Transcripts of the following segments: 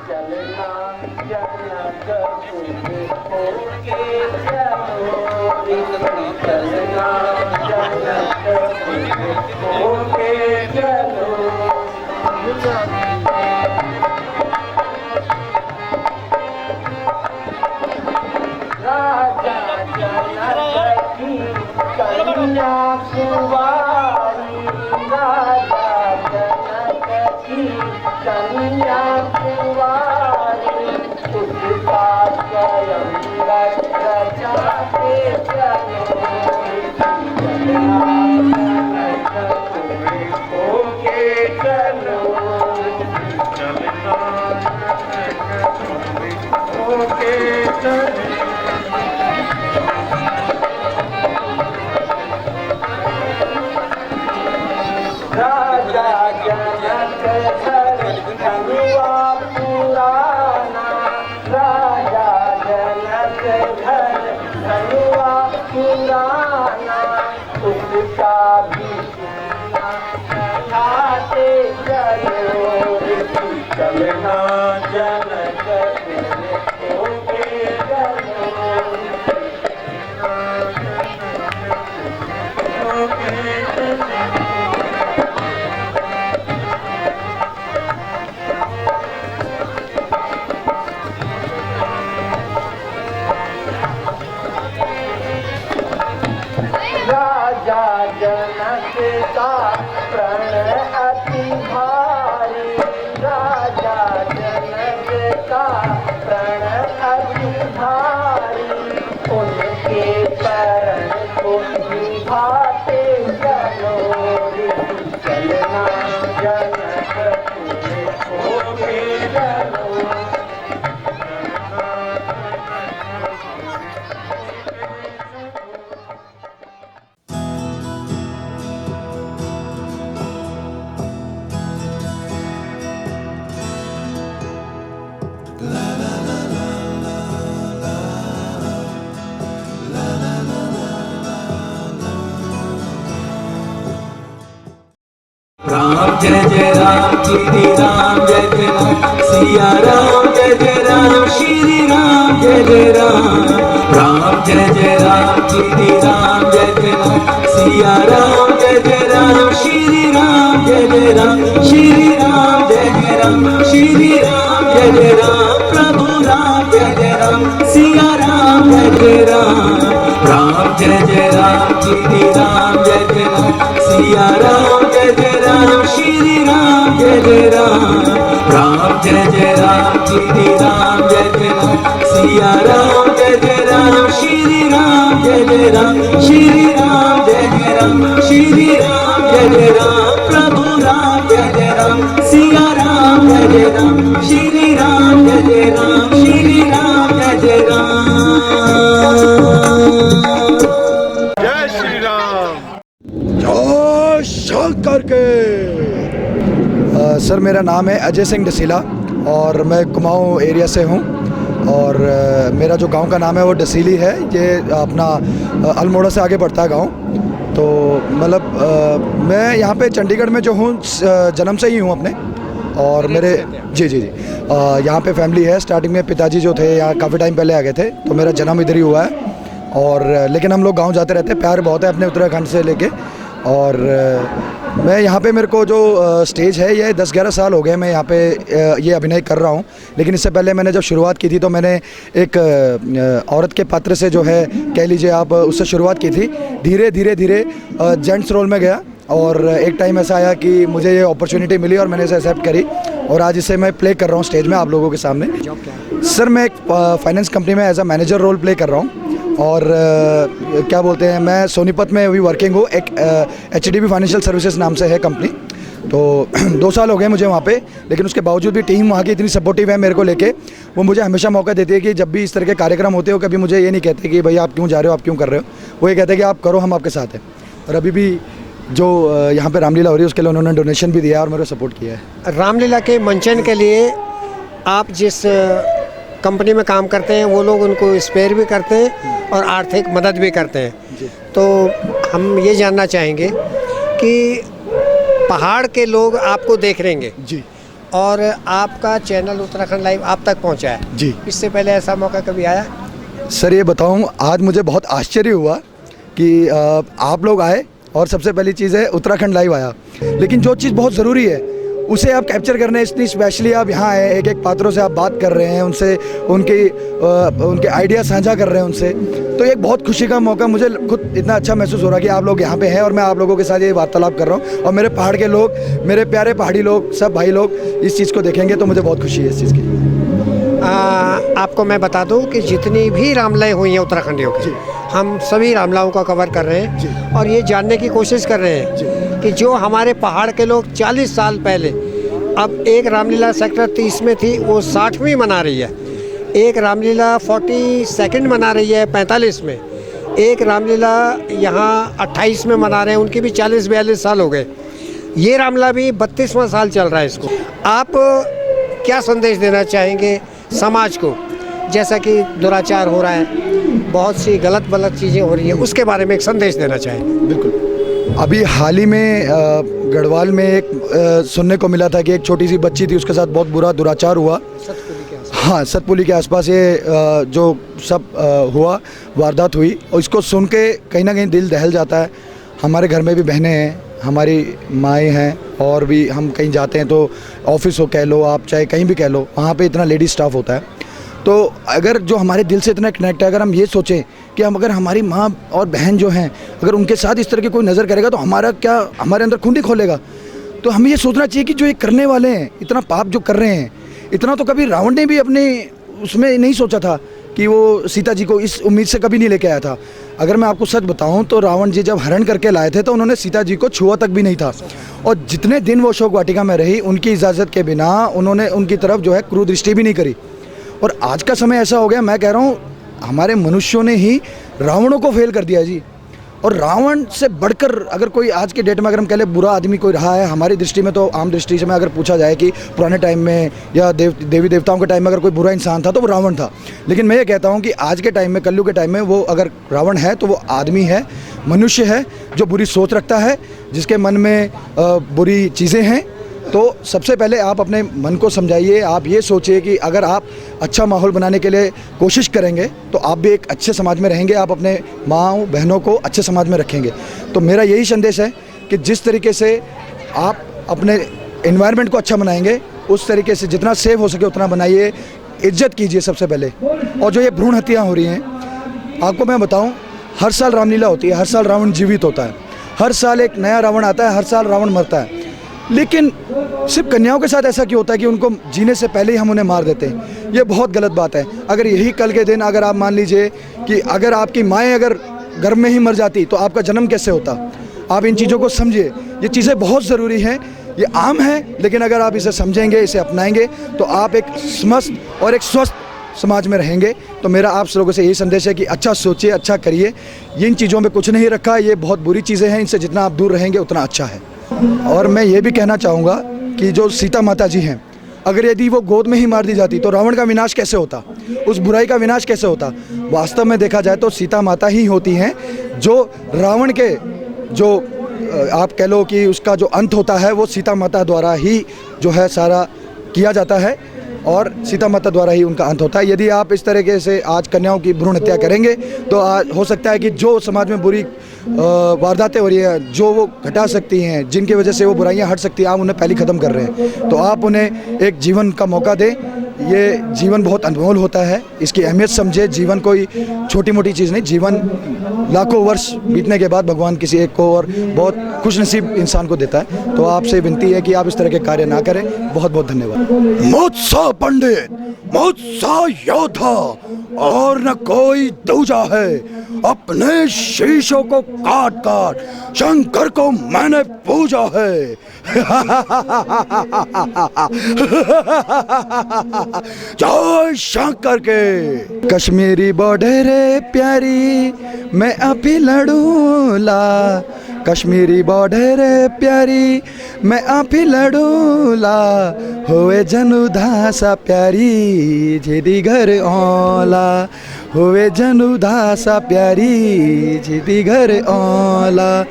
चलना जनकपुर होके चलो रे, चलना जनकपुर होके चलो। राजा जनक की कन्या कुंवारी, राजा जनक की कन्या कुंवारी, उसका स्वयं रचाते चलो रे, चलना जनकपुर होके चलो, चलना जनकपुर होके चलो। राजा जनक घर धनुआ पुराना, राजा जनक घर धनुआ पुराना, उसका भी खाते चलो रे, चलना जनकपुर होके चलो, होके चलो। राजा जनक का प्रण अति भारी, राजा जनक का प्रण अति भारी, उनके प्रण को निभाते चलो रे, चलना जनकपुर होके चलो। राम जय जय राम श्री राम जय जय राम सिया राम जय जय राम श्री राम जय जय राम। राम जय जय राम श्री राम जय जय राम सिया राम जय जय राम श्री राम जय जय राम, श्री राम जय जय राम श्री राम जय जय राम, प्रभु राम जय जय राम सिया राम जय जय राम। राम जय जय राम श्री राम जय जय राम सिया राम जय जय राम श्री राम जय जय राम। राम जय जय राम श्री राम जय जय राम सिया राम जय जय राम श्री राम जय जय राम, श्री राम जय जय राम श्री राम जय जय राम, प्रभु राम जय जय राम सिया राम जय जय राम, श्री राम जय जय राम श्री राम जय जय राम। जय श्री राम। करके सर, मेरा नाम है अजय सिंह डसीला और मैं कुमाऊं एरिया से हूं और मेरा जो गांव का नाम है वो डसीली है। ये अपना अल्मोड़ा से आगे बढ़ता है गांव। तो मतलब मैं यहाँ पे चंडीगढ़ में जो हूँ जन्म से ही हूँ अपने, और मेरे जी जी जी यहाँ पे फैमिली है। स्टार्टिंग में पिताजी जो थे यहाँ काफ़ी टाइम पहले आ गए थे, तो मेरा जन्म इधर ही हुआ है। और लेकिन हम लोग गांव जाते रहते हैं, प्यार बहुत है अपने उत्तराखंड से लेके। और मैं यहाँ पे मेरे को जो स्टेज है ये 10-11 साल हो गए मैं यहाँ पे ये अभिनय कर रहा हूँ। लेकिन इससे पहले मैंने जब शुरुआत की थी तो मैंने एक औरत के पात्र से जो है कह लीजिए आप उससे शुरुआत की थी। धीरे धीरे धीरे जेंट्स रोल में गया और एक टाइम ऐसा आया कि मुझे ये अपॉर्चुनिटी मिली और मैंने इसे एक्सेप्ट करी और आज इसे मैं प्ले कर रहा हूँ स्टेज में आप लोगों के सामने। सर, मैं एक फाइनेंस कंपनी में as a manager role play कर रहा हूँ और क्या बोलते हैं, मैं सोनीपत में अभी वर्किंग हूँ। एक HDB फाइनेंशियल सर्विसेज नाम से है कंपनी। तो 2 साल हो गए मुझे वहाँ पे, लेकिन उसके बावजूद भी टीम वहाँ की इतनी सपोर्टिव है मेरे को लेके। वो मुझे हमेशा मौका देती है कि जब भी इस तरह के कार्यक्रम होते हो, कभी मुझे ये नहीं कहते कि भाई आप क्यों जा रहे हो, आप क्यों कर रहे हो। वो ये कहते हैं कि आप करो, हम आपके साथ हैं। और अभी भी जो यहाँ पे रामलीला हो रही है उसके लिए उन्होंने डोनेशन भी दिया और मेरे को सपोर्ट किया है। रामलीला के मंचन के लिए आप जिस कंपनी में काम करते हैं वो लोग उनको स्पेयर भी करते हैं और आर्थिक मदद भी करते हैं। तो हम ये जानना चाहेंगे कि पहाड़ के लोग आपको देख रहेंगे जी, और आपका चैनल उत्तराखंड लाइव आप तक पहुंचा है जी। इससे पहले ऐसा मौका कभी आया? सर ये बताऊं, आज मुझे बहुत आश्चर्य हुआ कि आप लोग आए और सबसे पहली चीज़ है उत्तराखंड लाइव आया, लेकिन जो चीज़ बहुत ज़रूरी है उसे आप कैप्चर करने इतनी स्पेशली आप यहाँ आए, एक एक पात्रों से आप बात कर रहे हैं, उनसे उनके आइडिया साझा कर रहे हैं उनसे, तो एक बहुत खुशी का मौका, मुझे खुद इतना अच्छा महसूस हो रहा है कि आप लोग यहाँ पे हैं और मैं आप लोगों के साथ ये वार्तालाप कर रहा हूँ और मेरे पहाड़ के लोग, मेरे प्यारे पहाड़ी लोग, सब भाई लोग इस चीज़ को देखेंगे तो मुझे बहुत खुशी है इस चीज़ की। आपको मैं बता दूं कि जितनी भी रामलय हुई हैं उत्तराखंडियों की, हम सभी रामलाओं का कवर कर रहे हैं और ये जानने की कोशिश कर रहे हैं कि जो हमारे पहाड़ के लोग 40 साल पहले, अब एक रामलीला सेक्टर 30 में थी वो 60वीं मना रही है, एक रामलीला 42nd मना रही है 45 में, एक रामलीला यहाँ 28 में मना रहे हैं, उनकी भी 40-42 साल हो गए, ये रामलीला भी 32वां साल चल रहा है इसको। आप क्या संदेश देना चाहेंगे समाज को, जैसा कि दुराचार हो रहा है, बहुत सी गलत चीज़ें हो रही हैं, उसके बारे में एक संदेश देना चाहें? बिल्कुल, अभी हाल ही में गढ़वाल में एक सुनने को मिला था कि एक छोटी सी बच्ची थी, उसके साथ बहुत बुरा दुराचार हुआ। हाँ, सतपुली के आसपास ये जो सब हुआ, वारदात हुई, और इसको सुन के कहीं ना कहीं दिल दहल जाता है। हमारे घर में भी बहनें हैं, हमारी माएँ हैं, और भी हम कहीं जाते हैं तो ऑफिस हो कह लो आप, चाहे कहीं भी कह लो, वहाँ पे इतना लेडी स्टाफ होता है। तो अगर जो हमारे दिल से इतना कनेक्ट है, अगर हम ये सोचें कि हम अगर हमारी माँ और बहन जो हैं, अगर उनके साथ इस तरह की कोई नज़र करेगा तो हमारा क्या, हमारे अंदर खून ही खोलेगा। तो हमें ये सोचना चाहिए कि जो ये करने वाले हैं, इतना पाप जो कर रहे हैं, इतना तो कभी रावण ने भी अपने उसमें नहीं सोचा था कि वो सीता जी को इस उम्मीद से कभी नहीं लेके आया था। अगर मैं आपको सच बताऊं तो रावण जी जब हरण करके लाए थे तो उन्होंने सीता जी को छुआ तक भी नहीं था, और जितने दिन वो अशोक वाटिका में रही उनकी इजाज़त के बिना उन्होंने उनकी तरफ जो है क्रूर दृष्टि भी नहीं करी। और आज का समय ऐसा हो गया, मैं कह रहा हूँ हमारे मनुष्यों ने ही रावणों को फेल कर दिया जी। और रावण से बढ़कर अगर कोई आज के डेट में अगर हम कह लें बुरा आदमी कोई रहा है हमारी दृष्टि में, तो आम दृष्टि से मैं अगर पूछा जाए कि पुराने टाइम में या देवी देवताओं के टाइम में अगर कोई बुरा इंसान था तो वो रावण था। लेकिन मैं ये कहता हूँ कि आज के टाइम में, कलयुग के टाइम में, वो अगर रावण है तो वो आदमी है, मनुष्य है, जो बुरी सोच रखता है, जिसके मन में बुरी चीज़ें हैं। तो सबसे पहले आप अपने मन को समझाइए, आप ये सोचिए कि अगर आप अच्छा माहौल बनाने के लिए कोशिश करेंगे तो आप भी एक अच्छे समाज में रहेंगे, आप अपने माँ बहनों को अच्छे समाज में रखेंगे। तो मेरा यही संदेश है कि जिस तरीके से आप अपने एनवायरनमेंट को अच्छा बनाएंगे, उस तरीके से जितना सेफ हो सके उतना बनाइए, इज्जत कीजिए सबसे पहले। और जो ये भ्रूण हत्याएँ हो रही हैं, आपको मैं बताऊँ, हर साल रामलीला होती है, हर साल रावण जीवित होता है, हर साल एक नया रावण आता है, हर साल रावण मरता है। लेकिन सिर्फ कन्याओं के साथ ऐसा क्यों होता है कि उनको जीने से पहले ही हम उन्हें मार देते हैं? ये बहुत गलत बात है। अगर यही कल के दिन अगर आप मान लीजिए कि अगर आपकी माएँ अगर गर्भ में ही मर जाती तो आपका जन्म कैसे होता? आप इन चीज़ों को समझिए, ये चीज़ें बहुत ज़रूरी हैं, ये आम है, लेकिन अगर आप इसे समझेंगे, इसे अपनाएंगे तो आप एक समस्त और एक स्वस्थ समाज में रहेंगे। तो मेरा आप लोगों से यही संदेश है कि अच्छा सोचिए, अच्छा करिए। इन चीज़ों में कुछ नहीं रखा, ये बहुत बुरी चीज़ें हैं, इनसे जितना आप दूर रहेंगे उतना अच्छा है। और मैं ये भी कहना चाहूँगा कि जो सीता माता जी हैं, अगर यदि वो गोद में ही मार दी जाती तो रावण का विनाश कैसे होता, उस बुराई का विनाश कैसे होता? वास्तव में देखा जाए तो सीता माता ही होती हैं जो रावण के, जो आप कह लो कि उसका जो अंत होता है वो सीता माता द्वारा ही जो है सारा किया जाता है, और सीता माता द्वारा ही उनका अंत होता है। यदि आप इस तरीके से आज कन्याओं की भ्रूण हत्या करेंगे तो आज हो सकता है कि जो समाज में बुरी वारदातें हो रही हैं, जो वो घटा सकती हैं, जिनकी वजह से वो बुराइयां हट सकती हैं, आप उन्हें पहले ख़त्म कर रहे हैं। तो आप उन्हें एक जीवन का मौका दें। ये जीवन बहुत अनमोल होता है, इसकी अहमियत समझे। जीवन कोई छोटी मोटी चीज़ नहीं, जीवन लाखों वर्ष बीतने के बाद भगवान किसी एक को और बहुत खुशनसीब इंसान को देता है। तो आपसे विनती है कि आप इस तरह के कार्य ना करें। बहुत बहुत धन्यवाद। मुझसा पंडित, मुझसा योद्धा और न कोई दूजा है, अपने शीशों को काट काट शंकर को मैंने पूजा है। जय शंकर के। कश्मीरी बॉर्डर प्यारी मैं अभी लड़ूला, कश्मीरी बॉर्डर प्यारी मैं अभी लड़ूला, होए जनुधासा प्यारी झिदी घर औला, होए जनुधासा प्यारी झिदी घर औला।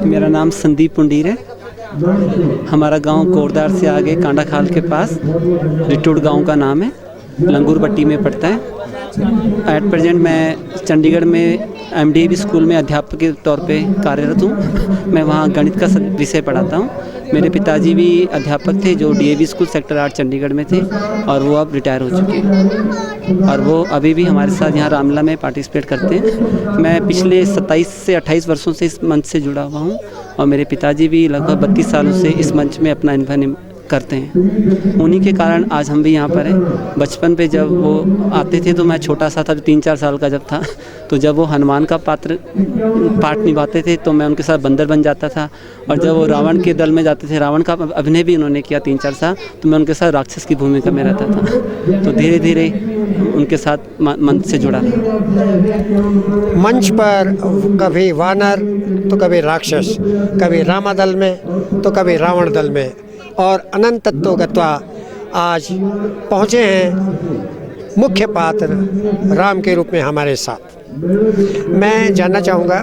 मेरा नाम संदीप पुंडीर है। हमारा गांव कोरदार से आगे कांडा खाल के पास रिटूड गांव का नाम है, लंगूर पट्टी में पड़ता है। एट प्रेजेंट मैं चंडीगढ़ में MDAV स्कूल में अध्यापक के तौर पे कार्यरत हूँ। मैं वहाँ गणित का विषय पढ़ाता हूँ। मेरे पिताजी भी अध्यापक थे जो DAV स्कूल सेक्टर 8 चंडीगढ़ में थे और वो अब रिटायर हो चुके हैं और वो अभी भी हमारे साथ यहाँ रामला में पार्टिसिपेट करते हैं। मैं पिछले 27 से 28 वर्षों से इस मंच से जुड़ा हुआ हूँ और मेरे पिताजी भी लगभग 32 सालों से इस मंच में अपना अनुभव करते हैं। उन्हीं के कारण आज हम भी यहाँ पर हैं। बचपन पे जब वो आते थे तो मैं छोटा सा था, 3-4 साल का जब था, तो जब वो हनुमान का पाठ निभाते थे तो मैं उनके साथ बंदर बन जाता था और जब वो रावण के दल में जाते थे, रावण का अभिनय भी उन्होंने किया 3-4 साल, तो मैं उनके साथ राक्षस की भूमिका में रहता था। तो धीरे धीरे उनके साथ मंच से जुड़ा। मंच पर कभी वानर तो कभी राक्षस, कभी रामा दल में तो कभी रावण दल में, और अनंत तत्व गत्वा आज पहुँचे हैं मुख्य पात्र राम के रूप में हमारे साथ। मैं जानना चाहूँगा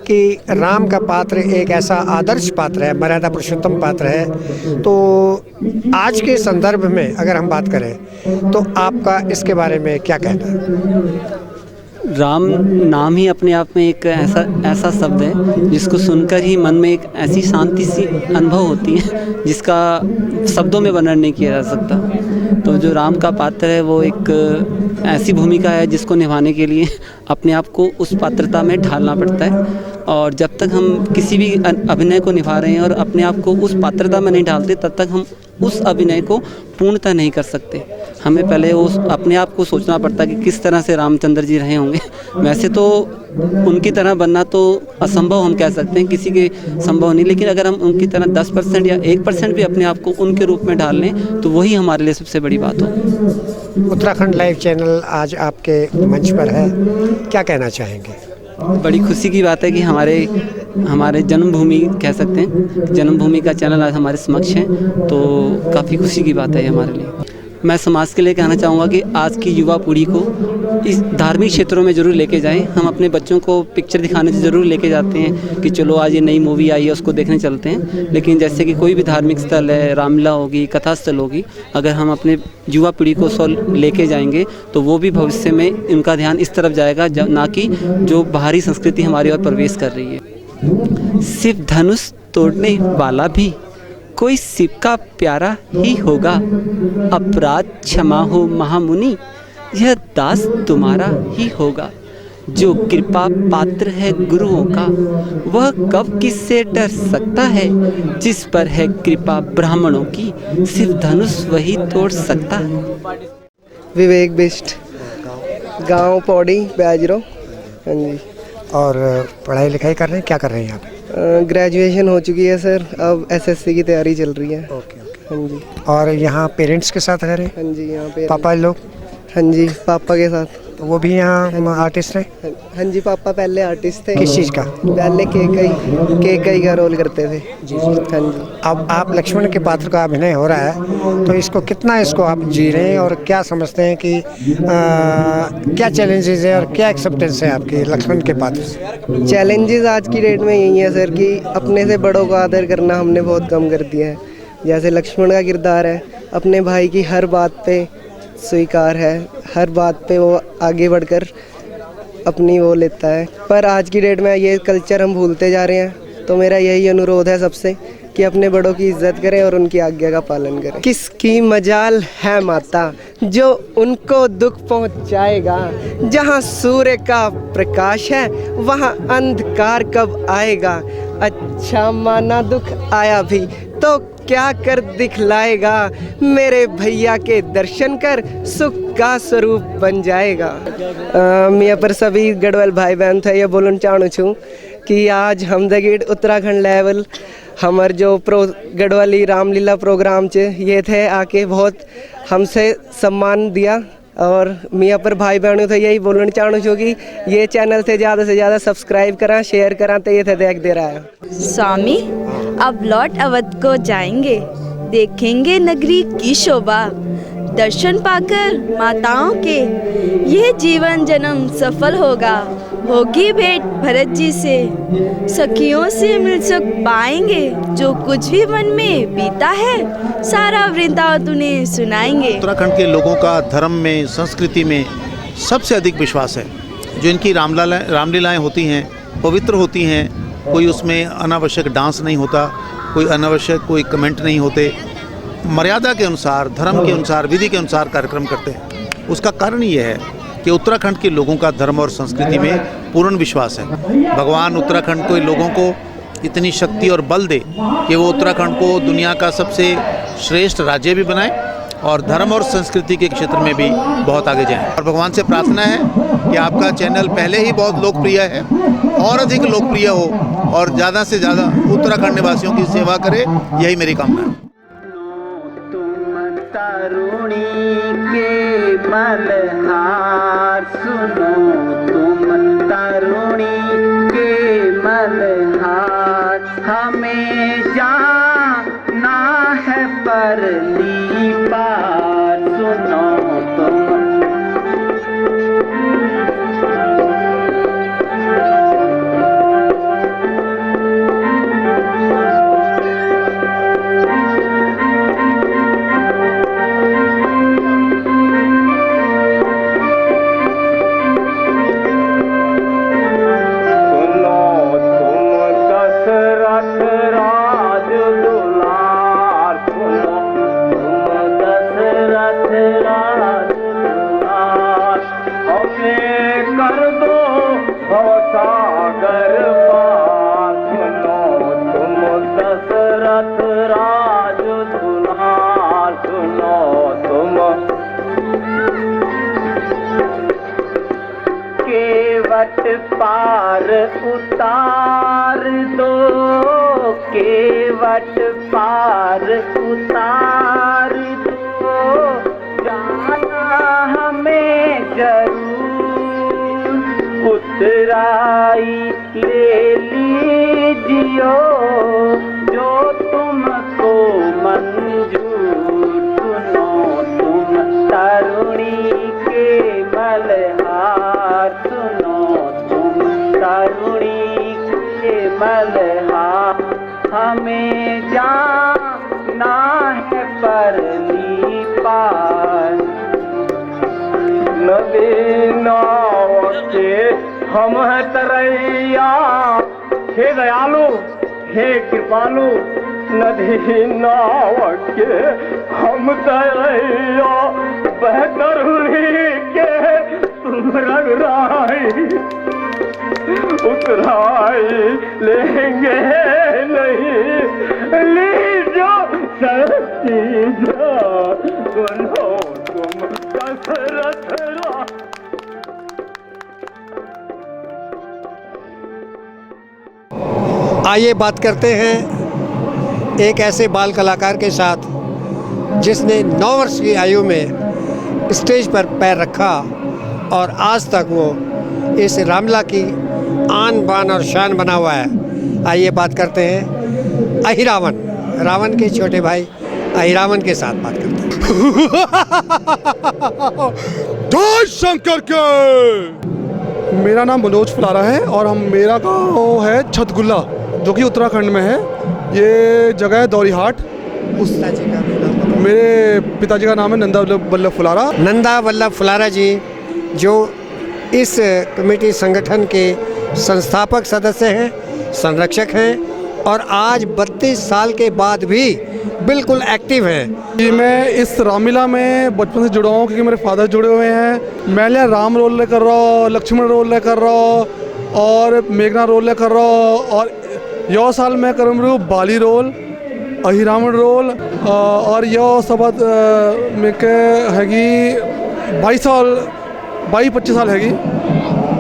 कि राम का पात्र एक ऐसा आदर्श पात्र है, मर्यादा पुरुषोत्तम पात्र है, तो आज के संदर्भ में अगर हम बात करें तो आपका इसके बारे में क्या कहना है? राम नाम ही अपने आप में एक ऐसा शब्द है जिसको सुनकर ही मन में एक ऐसी शांति सी अनुभव होती है जिसका शब्दों में वर्णन नहीं किया जा सकता। तो जो राम का पात्र है वो एक ऐसी भूमिका है जिसको निभाने के लिए अपने आप को उस पात्रता में ढालना पड़ता है और जब तक हम किसी भी अभिनय को निभा रहे हैं और अपने आप को उस पात्रता में नहीं ढालते तब तक हम उस अभिनय को पूर्णतः नहीं कर सकते। हमें पहले उस अपने आप को सोचना पड़ता है कि किस तरह से रामचंद्र जी रहे होंगे। वैसे तो उनकी तरह बनना तो असंभव हम कह सकते हैं, किसी के संभव नहीं, लेकिन अगर हम उनकी तरह 10% या 1% भी अपने आप को उनके रूप में ढाल लें तो वही हमारे लिए सबसे बड़ी बात हो। उत्तराखंड लाइव चैनल आज आपके मंच पर है, क्या कहना चाहेंगे? बड़ी खुशी की बात है कि हमारे जन्मभूमि कह सकते हैं, जन्मभूमि का चैनल आज हमारे समक्ष है, तो काफ़ी खुशी की बात है ये हमारे लिए। मैं समाज के लिए कहना चाहूँगा कि आज की युवा पीढ़ी को इस धार्मिक क्षेत्रों में ज़रूर लेके जाएं। हम अपने बच्चों को पिक्चर दिखाने से ज़रूर लेके जाते हैं कि चलो आज ये नई मूवी आई है उसको देखने चलते हैं, लेकिन जैसे कि कोई भी धार्मिक स्थल है, रामला होगी, कथा स्थल होगी, अगर हम अपने युवा पीढ़ी को लेके जाएंगे तो वो भी भविष्य में उनका ध्यान इस तरफ जाएगा ना कि जो बाहरी संस्कृति हमारी ओर प्रवेश कर रही है। सिर्फ धनुष तोड़ने वाला भी कोई शिव का प्यारा ही होगा। अपराध क्षमा हो महामुनि, यह दास तुम्हारा ही होगा। जो कृपा पात्र है गुरुओं का, वह कब किससे डर सकता है। जिस पर है कृपा ब्राह्मणों की, सिर्फ धनुष वही तोड़ सकता है। विवेक बिष्ट, गांव पौड़ी बैजरो। हाँ जी। और पढ़ाई लिखाई कर रहे हैं, क्या कर रहे हैं यहाँ पे? ग्रेजुएशन हो चुकी है सर, अब SSC की तैयारी चल रही है। ओके। हाँ जी। और यहाँ पेरेंट्स के साथ रह रहे हैं? हाँ जी, यहाँ पे पापा लोग? हाँ जी, पापा के साथ। तो वो भी यहाँ आर्टिस्ट हैं? हाँ जी, पापा पहले आर्टिस्ट थे। किस चीज़ का? पहले केकई का रोल करते थे। जी। हाँ जी। अब आप लक्ष्मण के पात्र का अभिनय हो रहा है, तो इसको कितना आप जी रहे हैं और क्या समझते हैं कि क्या चैलेंजेस है और क्या एक्सेप्टेंस है आपकी लक्ष्मण के पात्र से? चैलेंजेस आज की डेट में यही है सर कि अपने से बड़ों को आदर करना हमने बहुत कम कर दिया है। जैसे लक्ष्मण का किरदार है, अपने भाई की हर बात पे स्वीकार है, हर बात पे वो आगे बढ़कर अपनी वो लेता है, पर आज की डेट में ये कल्चर हम भूलते जा रहे हैं। तो मेरा यही अनुरोध है सबसे कि अपने बड़ों की इज्जत करें और उनकी आज्ञा का पालन करें। किसकी मजाल है माता जो उनको दुख पहुंचाएगा, जहां सूर्य का प्रकाश है वहां अंधकार कब आएगा। अच्छा माना दुख आया भी तो क्या कर दिखलाएगा, मेरे भैया के दर्शन कर सुख का स्वरूप बन जाएगा। मैं यहाँ पर सभी गढ़वाल भाई बहन थे ये बोलना चाहूँ छूँ कि आज हमदगीड उत्तराखंड लेवल हमार जो गढ़वाली रामलीला प्रोग्राम चे ये थे आके बहुत हमसे सम्मान दिया और मैं यहाँ पर भाई बहनों थे यही बोलना चाहूँ छूँ कि ये चैनल से ज़्यादा सब्सक्राइब करा, शेयर करा, तो ये थे देख दे रहा है। स्वामी अब लौट अवध को जाएंगे, देखेंगे नगरी की शोभा, दर्शन पाकर माताओं के यह जीवन जन्म सफल होगा। होगी भेंट भरत जी से, सखियों से मिल सुख पाएंगे। जो कुछ भी मन में बीता है सारा वृंदावन उन्हें सुनाएंगे। उत्तराखंड के लोगों का धर्म में, संस्कृति में सबसे अधिक विश्वास है। जो इनकी रामलीलाएँ होती हैं पवित्र होती हैं। कोई उसमें अनावश्यक डांस नहीं होता, कोई अनावश्यक कोई कमेंट नहीं होते। मर्यादा के अनुसार, धर्म के अनुसार, विधि के अनुसार कार्यक्रम करते हैं। उसका कारण ये है कि उत्तराखंड के लोगों का धर्म और संस्कृति में पूर्ण विश्वास है। भगवान उत्तराखंड के लोगों को इतनी शक्ति और बल दे कि वो उत्तराखंड को दुनिया का सबसे श्रेष्ठ राज्य भी बनाए और धर्म और संस्कृति के क्षेत्र में भी बहुत आगे जाएं। और भगवान से प्रार्थना है कि आपका चैनल पहले ही बहुत लोकप्रिय है और अधिक लोकप्रिय हो और ज़्यादा से ज़्यादा उत्तराखंड निवासियों की सेवा करे, यही मेरी कामना है। तरुणी के मल्हार सुनो, तुम तरुणी के मल्हार, हमें जाना है परली पार सुनो तुम। पार उतार दो, केवट पार उतार दो, जाना हमें जरूर उतराई ले लीजियो जो तुमको मंजूर। सुनो तुम तरुणी के मल्हार, सुनो तरुणी के मल्हार, हमें जाना है परली पार। नदी नाव के हम है तरैया, हे दयालु हे कृपालु, नदी नाव के हम तरैया, वह तरुणी के तुम रघुराई उतराई लेंगे नहीं, लीजो सच्ची जा सुनो तुम दशरथ राज। आइए बात करते हैं एक ऐसे बाल कलाकार के साथ जिसने 9 वर्ष की आयु में स्टेज पर पैर रखा और आज तक वो इस रामलीला की आन बान और शान बना हुआ है। आइए बात करते हैं अहिरावण, रावण के छोटे भाई अहिरावण के साथ बात करते हैं। जय शंकर के। मेरा नाम मनोज फुलारा है और मेरा गांव है छतगुल्ला जो कि उत्तराखंड में है। ये जगह है दौरीहाट। मेरे पिताजी का नाम है नंदा वल्लभ फुलारा। नंदा वल्लभ फुलारा जी जो इस कमेटी संगठन के संस्थापक सदस्य हैं, संरक्षक हैं और आज 32 साल के बाद भी बिल्कुल एक्टिव हैं। जी मैं इस रामलीला में बचपन से जुड़ा हूँ क्योंकि मेरे फादर जुड़े हुए हैं। मैं राम रोल कर रहा हूँ, लक्ष्मण रोल कर रहा हूँ और मेघना रोल कर रहा हूँ और यो साल मैं कर रहा हूँ बाली रोल, अहिरावण रोल और यो सबद में के हैगी 22-25 साल हैगी।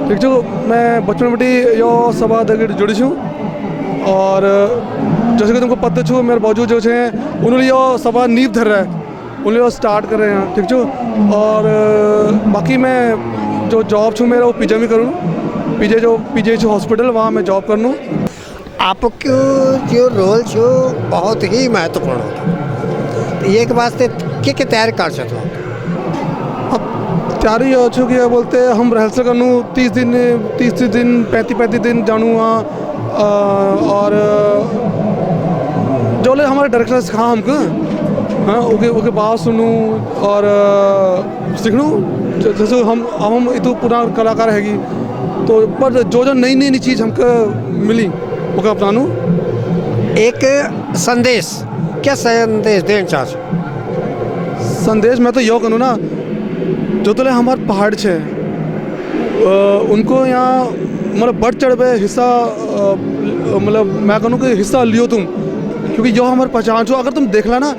ठीक जो मैं बचपन में यो सबद जुड़ी छूँ और जैसे कि तुमको पता छो मेरे बाजू जो है उन्होंने यो सभा नींव धर रहा है, उन्होंने यो स्टार्ट कर रहे हैं। ठीक जो और बाकी मैं जो जॉब छूँ मेरा वो पीजे में करूँ, पीजे जो हॉस्पिटल वहाँ मैं जॉब कर लूँ। आपको जो रोल छो बहुत ही महत्वपूर्ण होता, एक वास्ते के तैयार कर सकते हो तैयारी हो चुकी है बोलते हम रिहर्सल करूँ 30 दिन 35 दिन जानू वहाँ और जो ले हमारे डायरेक्टर सिखा हमको हाँ ओके बात सुनूँ और सीखूँ जैसे हम इतो पूरा कलाकार हैगी तो पर जो नई चीज़ हमको मिली वो अपनानू। एक संदेश, क्या संदेश देना चाहते? संदेश मैं तो यो करूँ ना जो तो हमारे पहाड़ छे उनको यहाँ मतलब बढ़ चढ़ पे हिस्सा मतलब मैं कहूँ कि हिस्सा लियो तुम क्योंकि यो हमारे पहचान छो। अगर तुम देखला ना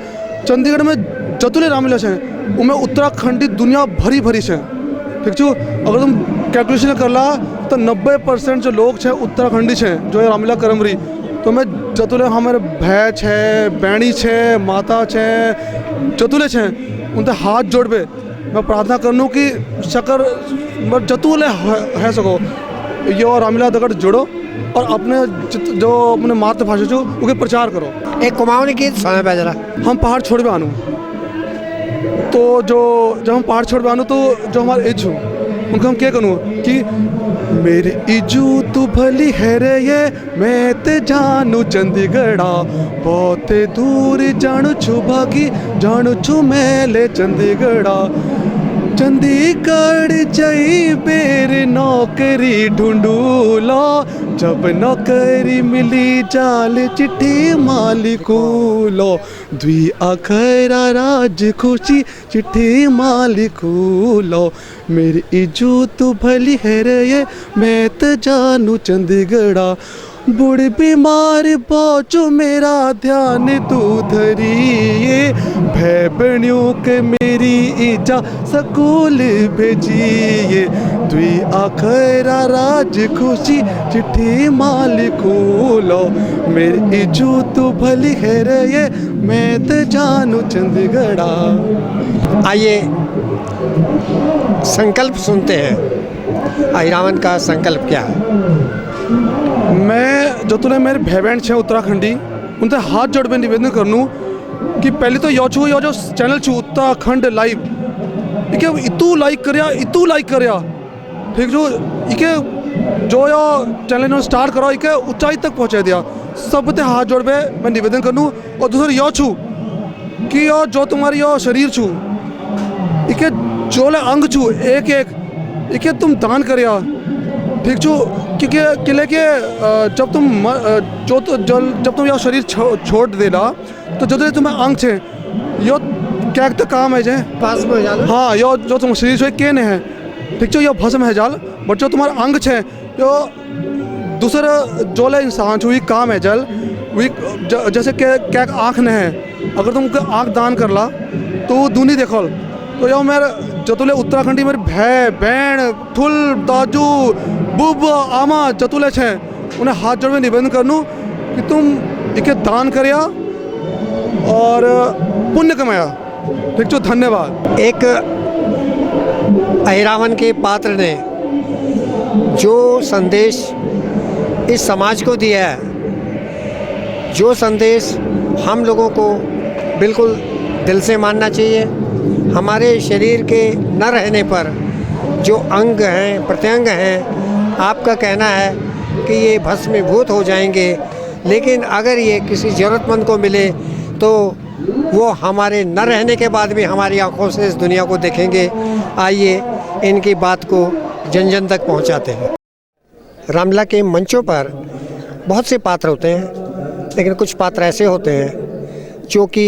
चंडीगढ़ में जतुले रामलीला छे उनमें उत्तराखंडी दुनिया भरी छे ठीक छो। अगर तुम कैलकुलेशन करला तो 90% जो लोग छे उत्तराखंडी छे जो है रामलीला करमरी तो मैं जतुले हमारे भय छे बैणी छे माता छे जतुले छे उनसे हाथ जोड़ पे मैं प्रार्थना करूँ कि शकर जतुले है सको यो रामलीला दगड़ जोड़ो और अपने जो अपने मातृभाषा जो उनके प्रचार करो। एक कुमाऊनी गीत सुना पे जरा। हम पहाड़ छोड़ पे आनू तो जब हम पहाड़ छोड़ पे आनू तो जो हमारे इज उनको हम क्या करूँ कि मेरे इजू तू भली है रे ये मैं ते जानू चंडीगढ़ा बहुत दूर जानू छु भागी जानू छु मेले चंडीगढ़ा चंडीगढ़ जई बेर नौकरी ढूंढूलो जब नौकरी मिली जाल चिट्ठी मालिकूलो द्वि अखरा राज खुशी चिट्ठी मालिकूलो मेरी इजू तू भली है रे ये मैं तो जानू चंडीगढ़ा बुढ़ बीमार पहुँचो मेरा ध्यान तू धरिए भय बनियों के मेरी इजा स्कूल भेजिए द्वि आखरा राज खुशी चिट्ठी मालिकूलो मेरी इजू तू भली है रे ये मैं तो जानू चंडीगढ़ा। आइए संकल्प सुनते हैं। अहिरावण का संकल्प क्या है? मैं जो तूने मेरे भाई बहन छे उत्तराखंडी उनसे हाथ जोड़ पे निवेदन करनू कि पहले तो यो जो चैनल छू उत्तराखंड लाइव इके इतू लाइक करया ठीक जो इके जो यो चैनल ने स्टार्ट करो इके ऊंचाई तक पहुंचा दिया सब ते हाथ जोड़ पे मैं निवेदन करनू। और दूसरा यो छू कि यो जो तुम्हारी यो शरीर छू इके जो ले अंग छू एक इके तुम दान करया ठीक छो क्योंकि किले के जब तुम यह शरीर छोड़ देला तो जो तुम्हें अंग छे यो क्या तो काम है जे पास में जाल हाँ यो जो तुम शरीर छो केन है ठीक छो यो भस्म है जाल बट जो तुम्हारा अंग छे यो दूसरा जो ले इंसान छो काम है जल वी जैसे क्या आँख ने है अगर तुम आँख दान करला तो दूनी देखल तो यो मेरे जतुले उत्तराखंडी मेरे भाई बहन ठुल दाजू बुब आमा जतुले छे उन्हें हाथ जोड़ में निवेदन करनू कि तुम इके दान करया और पुण्य कमाया ठीक जो धन्यवाद। एक अहिरावण के पात्र ने जो संदेश इस समाज को दिया है जो संदेश हम लोगों को बिल्कुल दिल से मानना चाहिए। हमारे शरीर के न रहने पर जो अंग हैं प्रत्यंग हैं आपका कहना है कि ये भस्मीभूत हो जाएंगे लेकिन अगर ये किसी ज़रूरतमंद को मिले तो वो हमारे न रहने के बाद भी हमारी आंखों से इस दुनिया को देखेंगे। आइए इनकी बात को जन जन तक पहुंचाते हैं। रामलीला के मंचों पर बहुत से पात्र होते हैं लेकिन कुछ पात्र ऐसे होते हैं जो कि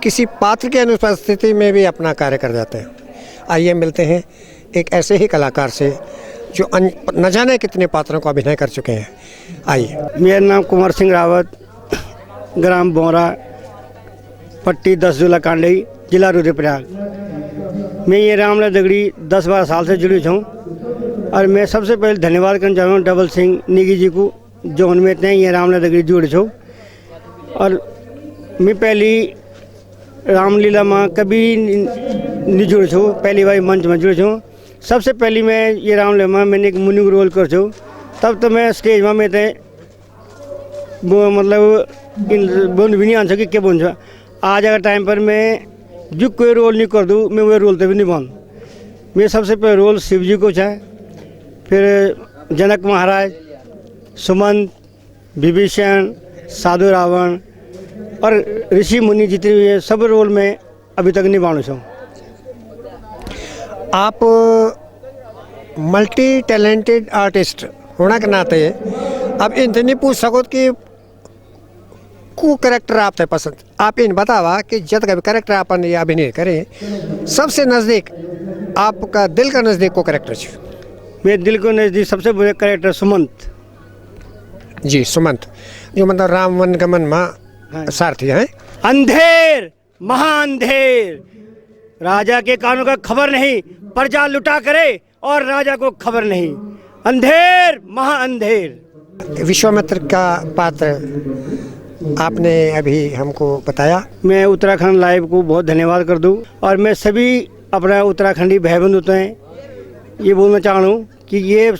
किसी पात्र के अनुपस्थिति में भी अपना कार्य कर जाते हैं। आइए मिलते हैं एक ऐसे ही कलाकार से जो न जाने कितने पात्रों का अभिनय कर चुके हैं। आइए। मेरा नाम कुंवर सिंह रावत, ग्राम बोरा, पट्टी 10 जिला कांडई, जिला रुद्रप्रयाग। मैं ये रामलीला दगड़ी 10-12 साल से जुड़ी हूँ और मैं सबसे पहले धन्यवाद करना चाहूँ डबल सिंह निगी जी को जो उनमें इतने ये रामलीला दगड़ी जुड़े छो। और मैं पहली रामलीला में कभी नहीं जुड़े छो, पहली बार मंच में जुड़े छो। सबसे पहली मैं ये रामलीला में मैंने एक मुनि को रोल कर छो तब तो मैं स्टेज में थे वो मतलब बोल भी नहीं आन सकी क्या बोल। आज अगर टाइम पर मैं जो कोई रोल नहीं कर दूँ मैं वो रोल तो भी नहीं बन मेरे सबसे पहले रोल शिव जी को है, फिर जनक महाराज, सुमंत, विभीषण, साधु रावण और ऋषि मुनि जितने भी हैं सब रोल में अभी तक निभाऊँ हूँ। आप मल्टी टैलेंटेड आर्टिस्ट होने के नाते अब इतनी पूछ सको कि को करेक्टर आपसे पसंद, आप इन बतावा कि जब कभी करेक्टर अपन ये अभिनय करें सबसे नज़दीक आपका दिल का नज़दीक को करेक्टर है? मेरे दिल को नज़दीक सबसे बड़े करेक्टर सुमंत जी, सुमंत, जो मतलब राम वन गमन माँ सारथी हैं। अंधेर महाअंधेर, राजा के कानों का खबर नहीं, प्रजा लुटा करे और राजा को खबर नहीं, अंधेर महाअंधेर। विश्वामित्र का पात्र आपने अभी हमको बताया। मैं उत्तराखंड लाइव को बहुत धन्यवाद कर दूं और मैं सभी अपना उत्तराखंडी भाई बंधु होते हैं ये बोलना चाह हूँ कि ये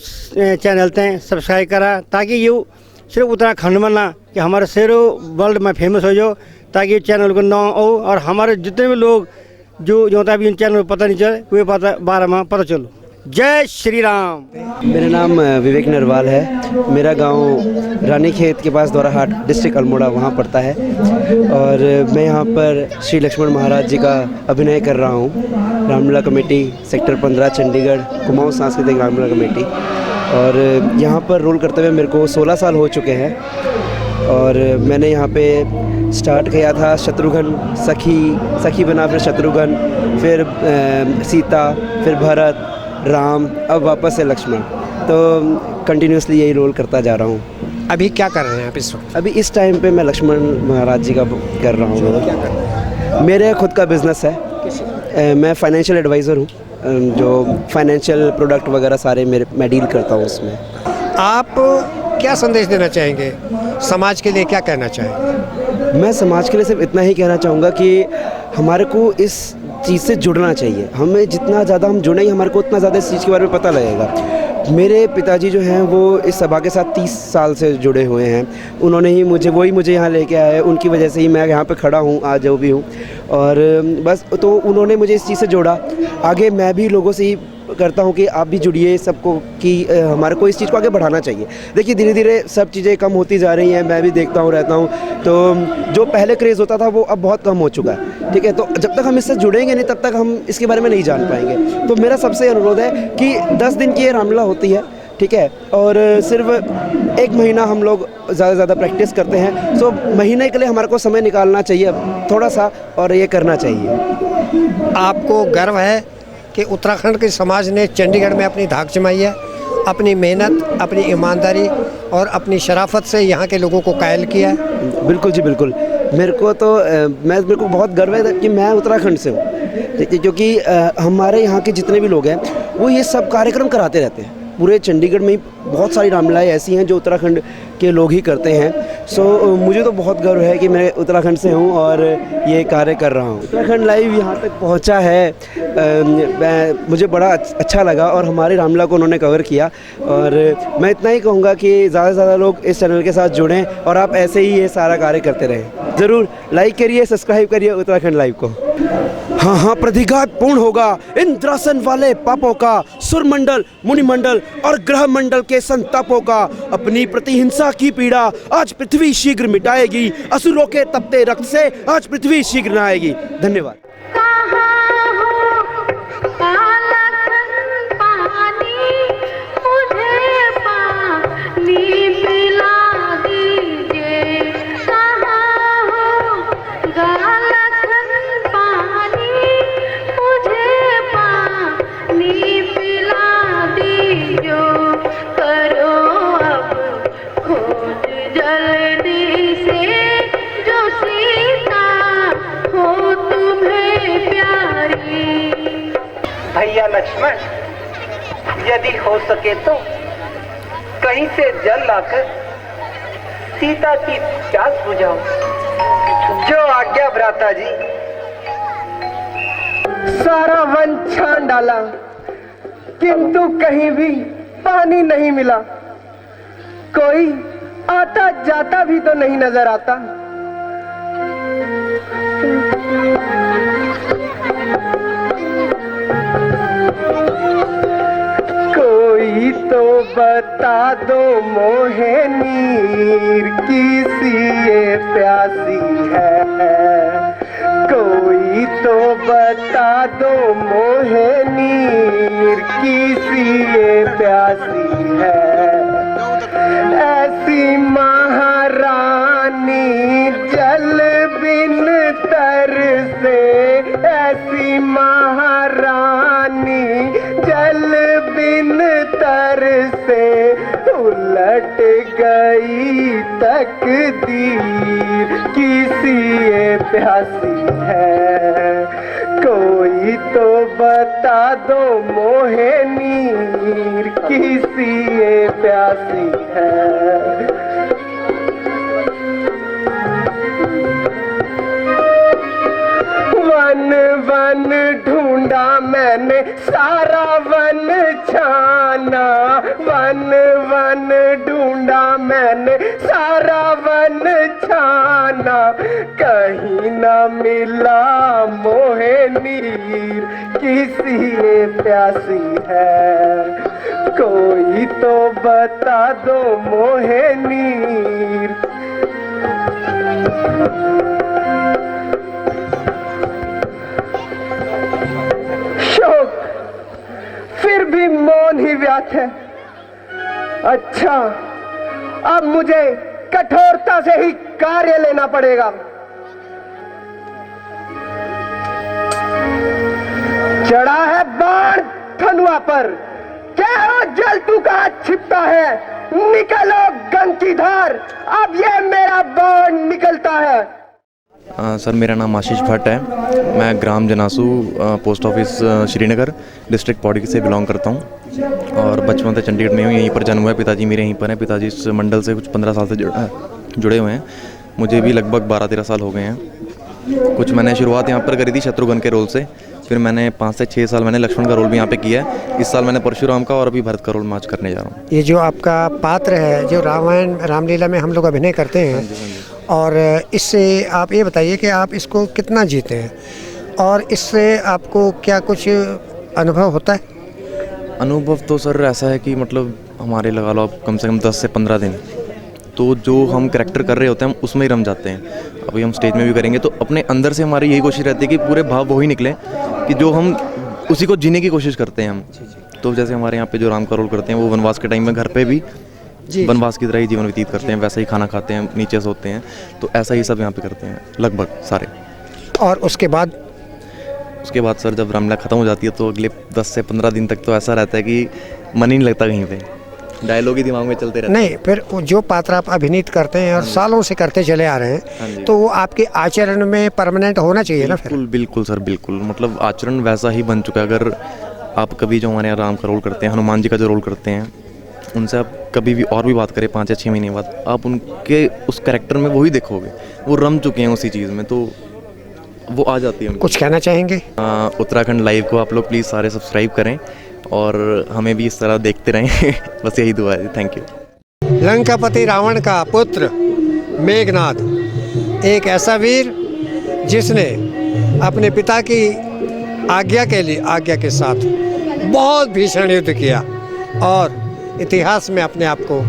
चैनल तय सब्सक्राइब करा ताकि ये सिर्फ उत्तराखंड में ना कि हमारे शेरो वर्ल्ड में फेमस हो जाओ, ताकि चैनल को नाम हो और हमारे जितने भी लोग जो भी इन चैनल को पता नहीं चले वे पता बारे में पता चलो। जय श्री राम। मेरा नाम विवेक नरवाल है। मेरा गांव रानीखेत के पास द्वाराहाट, डिस्ट्रिक्ट अल्मोड़ा वहां पड़ता है और मैं यहां पर श्री लक्ष्मण महाराज जी का अभिनय कर रहा हूं। रामलीला कमेटी सेक्टर 15 चंडीगढ़, कुमाऊं सांस्कृतिक रामलीला कमेटी। और यहां पर रोल करते हुए मेरे को 16 साल हो चुके हैं और मैंने यहाँ पे स्टार्ट किया था शत्रुघ्न, सखी बना, फिर शत्रुघ्न, फिर सीता, फिर भरत, राम, अब वापस से लक्ष्मण। तो कंटिन्यूसली यही रोल करता जा रहा हूँ। अभी क्या कर रहे हैं आप इस वक्त? अभी इस टाइम पे मैं लक्ष्मण महाराज जी का कर रहा हूँ। मेरे खुद का बिजनेस है, मैं फाइनेंशियल एडवाइज़र हूँ, जो फाइनेंशियल प्रोडक्ट वगैरह सारे मैं डील करता हूँ उसमें। आप क्या संदेश देना चाहेंगे, समाज के लिए क्या कहना चाहेंगे? मैं समाज के लिए सिर्फ इतना ही कहना चाहूँगा कि हमारे को इस चीज़ से जुड़ना चाहिए। हमें जितना ज़्यादा हम जुड़ेंगे हमारे को उतना ज़्यादा इस चीज़ के बारे में पता लगेगा। मेरे पिताजी जो हैं वो इस सभा के साथ 30 साल से जुड़े हुए हैं। उन्होंने ही मुझे यहाँ लेके आए, उनकी वजह से ही मैं यहाँ पे खड़ा हूँ आज जो भी हूँ। और बस तो उन्होंने मुझे इस चीज़ से जोड़ा। आगे मैं भी लोगों से ही करता हूँ कि आप भी जुड़िए सबको, कि हमारे को इस चीज़ को आगे बढ़ाना चाहिए। देखिए धीरे धीरे सब चीज़ें कम होती जा रही हैं, मैं भी देखता हूँ रहता हूँ, तो जो पहले क्रेज़ होता था वो अब बहुत कम हो चुका है। ठीक है, तो जब तक हम इससे जुड़ेंगे नहीं तब तक हम इसके बारे में नहीं जान पाएंगे। तो मेरा सबसे अनुरोध है कि 10 दिन की ये रामलीला होती है, ठीक है, और सिर्फ 1 महीना हम लोग ज़्यादा से ज़्यादा प्रैक्टिस करते हैं। सो महीने के लिए हमारे को समय निकालना चाहिए थोड़ा सा और ये करना चाहिए। आपको गर्व है कि उत्तराखंड के समाज ने चंडीगढ़ में अपनी धाक जमाई है, अपनी मेहनत, अपनी ईमानदारी और अपनी शराफत से यहाँ के लोगों को कायल किया है? बिल्कुल जी बिल्कुल। मेरे को बहुत गर्व है कि मैं उत्तराखंड से हूँ, क्योंकि हमारे यहाँ के जितने भी लोग हैं वो ये सब कार्यक्रम कराते रहते हैं। पूरे चंडीगढ़ में ही बहुत सारी रामलीलाएँ ऐसी हैं जो उत्तराखंड के लोग ही करते हैं। सो मुझे तो बहुत गर्व है कि मैं उत्तराखंड से हूँ और ये कार्य कर रहा हूँ। उत्तराखंड लाइव यहाँ तक पहुँचा है, मुझे बड़ा अच्छा लगा और हमारी रामलीला को उन्होंने कवर किया। और मैं इतना ही कहूँगा कि ज़्यादा से ज़्यादा लोग इस चैनल के साथ जुड़ें और आप ऐसे ही ये सारा कार्य करते रहें। ज़रूर लाइक करिए, सब्सक्राइब करिए उत्तराखंड लाइव को। हाँ, प्रतिघात पूर्ण होगा इंद्रासन वाले पापों का, सुरमंडल, मुनिमंडल और ग्रह मंडल के संतापों का। अपनी प्रतिहिंसा की पीड़ा आज पृथ्वी शीघ्र मिटाएगी, असुरों के तपते रक्त से आज पृथ्वी शीघ्र नहाएगी। धन्यवाद। भैया लक्ष्मण, यदि हो सके तो कहीं से जल लाकर सीता की प्यास बुझाओ। जो आज्ञा भ्राता जी। सारा वन छान डाला किंतु कहीं भी पानी नहीं मिला। कोई आता जाता भी तो नहीं नजर आता। बता दो मोहे नीर किसी ये प्यासी है, कोई तो बता दो मोहे नीर किसी ये प्यासी है। ऐसी महारानी जल बिन तरसे, ऐसी महारानी जल बिन तरसे, उलट गई तकदीर किसी ये प्यासी है, कोई तो बता दो मोहे नीर किसी ये प्यासी है। वन वन ढूंढा मैंने सारा वन छाना, वन वन ढूंढा मैंने सारा वन छाना, कहीं न मिला मोहे नीर किसी ये प्यासी है, कोई तो बता दो मोहे नीर। शोक फिर भी मौन ही व्यात है। अच्छा, अब मुझे कठोरता से ही कार्य लेना पड़ेगा। चढ़ा है बाण धनुआ पर, क्या हो जलतू कहाँ छिपता है, निकलो गन की धार, अब ये मेरा बाण निकलता है। सर मेरा नाम आशीष भट्ट है, मैं ग्राम Janasu post office Srinagar district Pauri से बिलोंग करता हूँ और बचपन से चंडीगढ़ में हूँ, यहीं पर जन्म हुआ है। पिताजी मेरे यहीं पर हैं, पिताजी इस मंडल से कुछ 15 साल से जुड़े हुए हैं, मुझे भी लगभग 12-13 साल हो गए हैं। कुछ मैंने शुरुआत यहाँ पर करी थी शत्रुघ्न के रोल से, फिर मैंने 5 से 6 साल मैंने लक्ष्मण का रोल भी यहाँ पे किया है। इस साल मैंने परशुराम का और अभी भरत का रोल मैच करने जा रहा हूँ। ये जो आपका पात्र है, जो रामायण रामलीला में हम लोग अभिनय करते हैं, और इससे आप ये बताइए कि आप इसको कितना जीते हैं और इससे आपको क्या कुछ अनुभव होता है? अनुभव तो सर ऐसा है कि मतलब हमारे लगा लो आप कम से कम 10 से 15 दिन तो जो हम करैक्टर कर रहे होते हैं हम उसमें ही रम जाते हैं। अभी हम स्टेज में भी करेंगे तो अपने अंदर से हमारी यही कोशिश रहती है कि पूरे भाव वही निकले कि जो हम उसी को जीने की कोशिश करते हैं हम। तो जैसे हमारे यहाँ पे जो राम का रोल करते हैं वो वनवास के टाइम में घर पे भी वनवास की तरह ही जीवन व्यतीत करते हैं, वैसे ही खाना खाते हैं, नीचे सोते हैं, तो ऐसा ही सब यहाँ पे करते हैं लगभग सारे। और उसके बाद सर जब रामलीला ख़त्म हो जाती है तो अगले 10 से 15 दिन तक तो ऐसा रहता है कि मन ही नहीं लगता कहीं पे, डायलॉग ही दिमाग में चलते रहते हैं। नहीं, फिर जो पात्र आप अभिनीत करते हैं और सालों से करते चले आ रहे हैं तो वो आपके आचरण में परमानेंट होना चाहिए ना? फिर बिल्कुल सर, बिल्कुल, मतलब आचरण वैसा ही बन चुका है। अगर आप कभी जो हमारे यहाँ राम का रोल करते हैं, हनुमान जी का जो रोल करते हैं, उनसे आप कभी भी और भी बात करें 5 या 6 महीने बाद, आप उनके उस कैरेक्टर में वही देखोगे, वो रम चुके हैं उसी चीज़ में, तो वो आ जाती है। कुछ कहना चाहेंगे? उत्तराखंड लाइव को आप लोग प्लीज़ सारे सब्सक्राइब करें और हमें भी इस तरह देखते रहें बस यही दुआ है। Thank you. लंकापति रावण का पुत्र मेघनाद एक ऐसा वीर जिसने अपने पिता की आज्ञा के साथ बहुत भीषण युद्ध किया और इतिहास में अपने आप को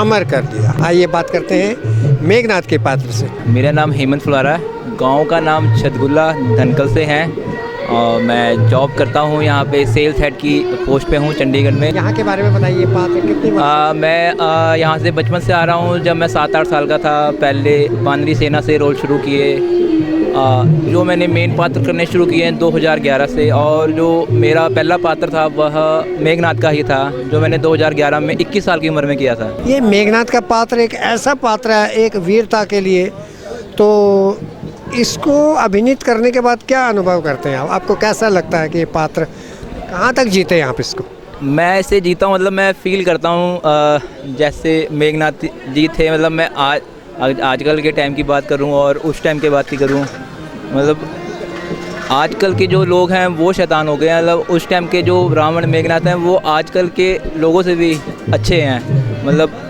अमर कर दिया। आइए बात करते हैं मेघनाद के पात्र से। मेरा नाम हेमंत फुलारा है, गांव का नाम छतगुल्ला धनकल से है और मैं जॉब करता हूँ यहाँ पे, सेल्स हेड की पोस्ट पे हूँ चंडीगढ़ में। यहाँ के बारे में बताइए, पात्र कितनी मैं यहाँ से बचपन से आ रहा हूँ। जब मैं 7-8 साल का था पहले वानरी सेना से रोल शुरू किए, जो मैंने मेन पात्र करने शुरू किए हैं 2011 से, और जो मेरा पहला पात्र था वह मेघनाद का ही था जो मैंने 2011 में 21 साल की उम्र में किया था। ये मेघनाद का पात्र एक ऐसा पात्र है एक वीरता के लिए, तो इसको अभिनीत करने के बाद क्या अनुभव करते हैं आप? आपको कैसा लगता है कि ये पात्र कहाँ तक जीते हैं आप इसको? मैं इसे जीता हूँ, मतलब मैं फील करता हूँ जैसे मेघनाद जी थे। मतलब मैं आजकल के टाइम की बात करूं और उस टाइम के बात की करूं, मतलब आजकल के जो लोग हैं वो शैतान हो गए हैं। मतलब उस टाइम के जो रावण मेघनाद हैं वो आजकल के लोगों से भी अच्छे हैं। मतलब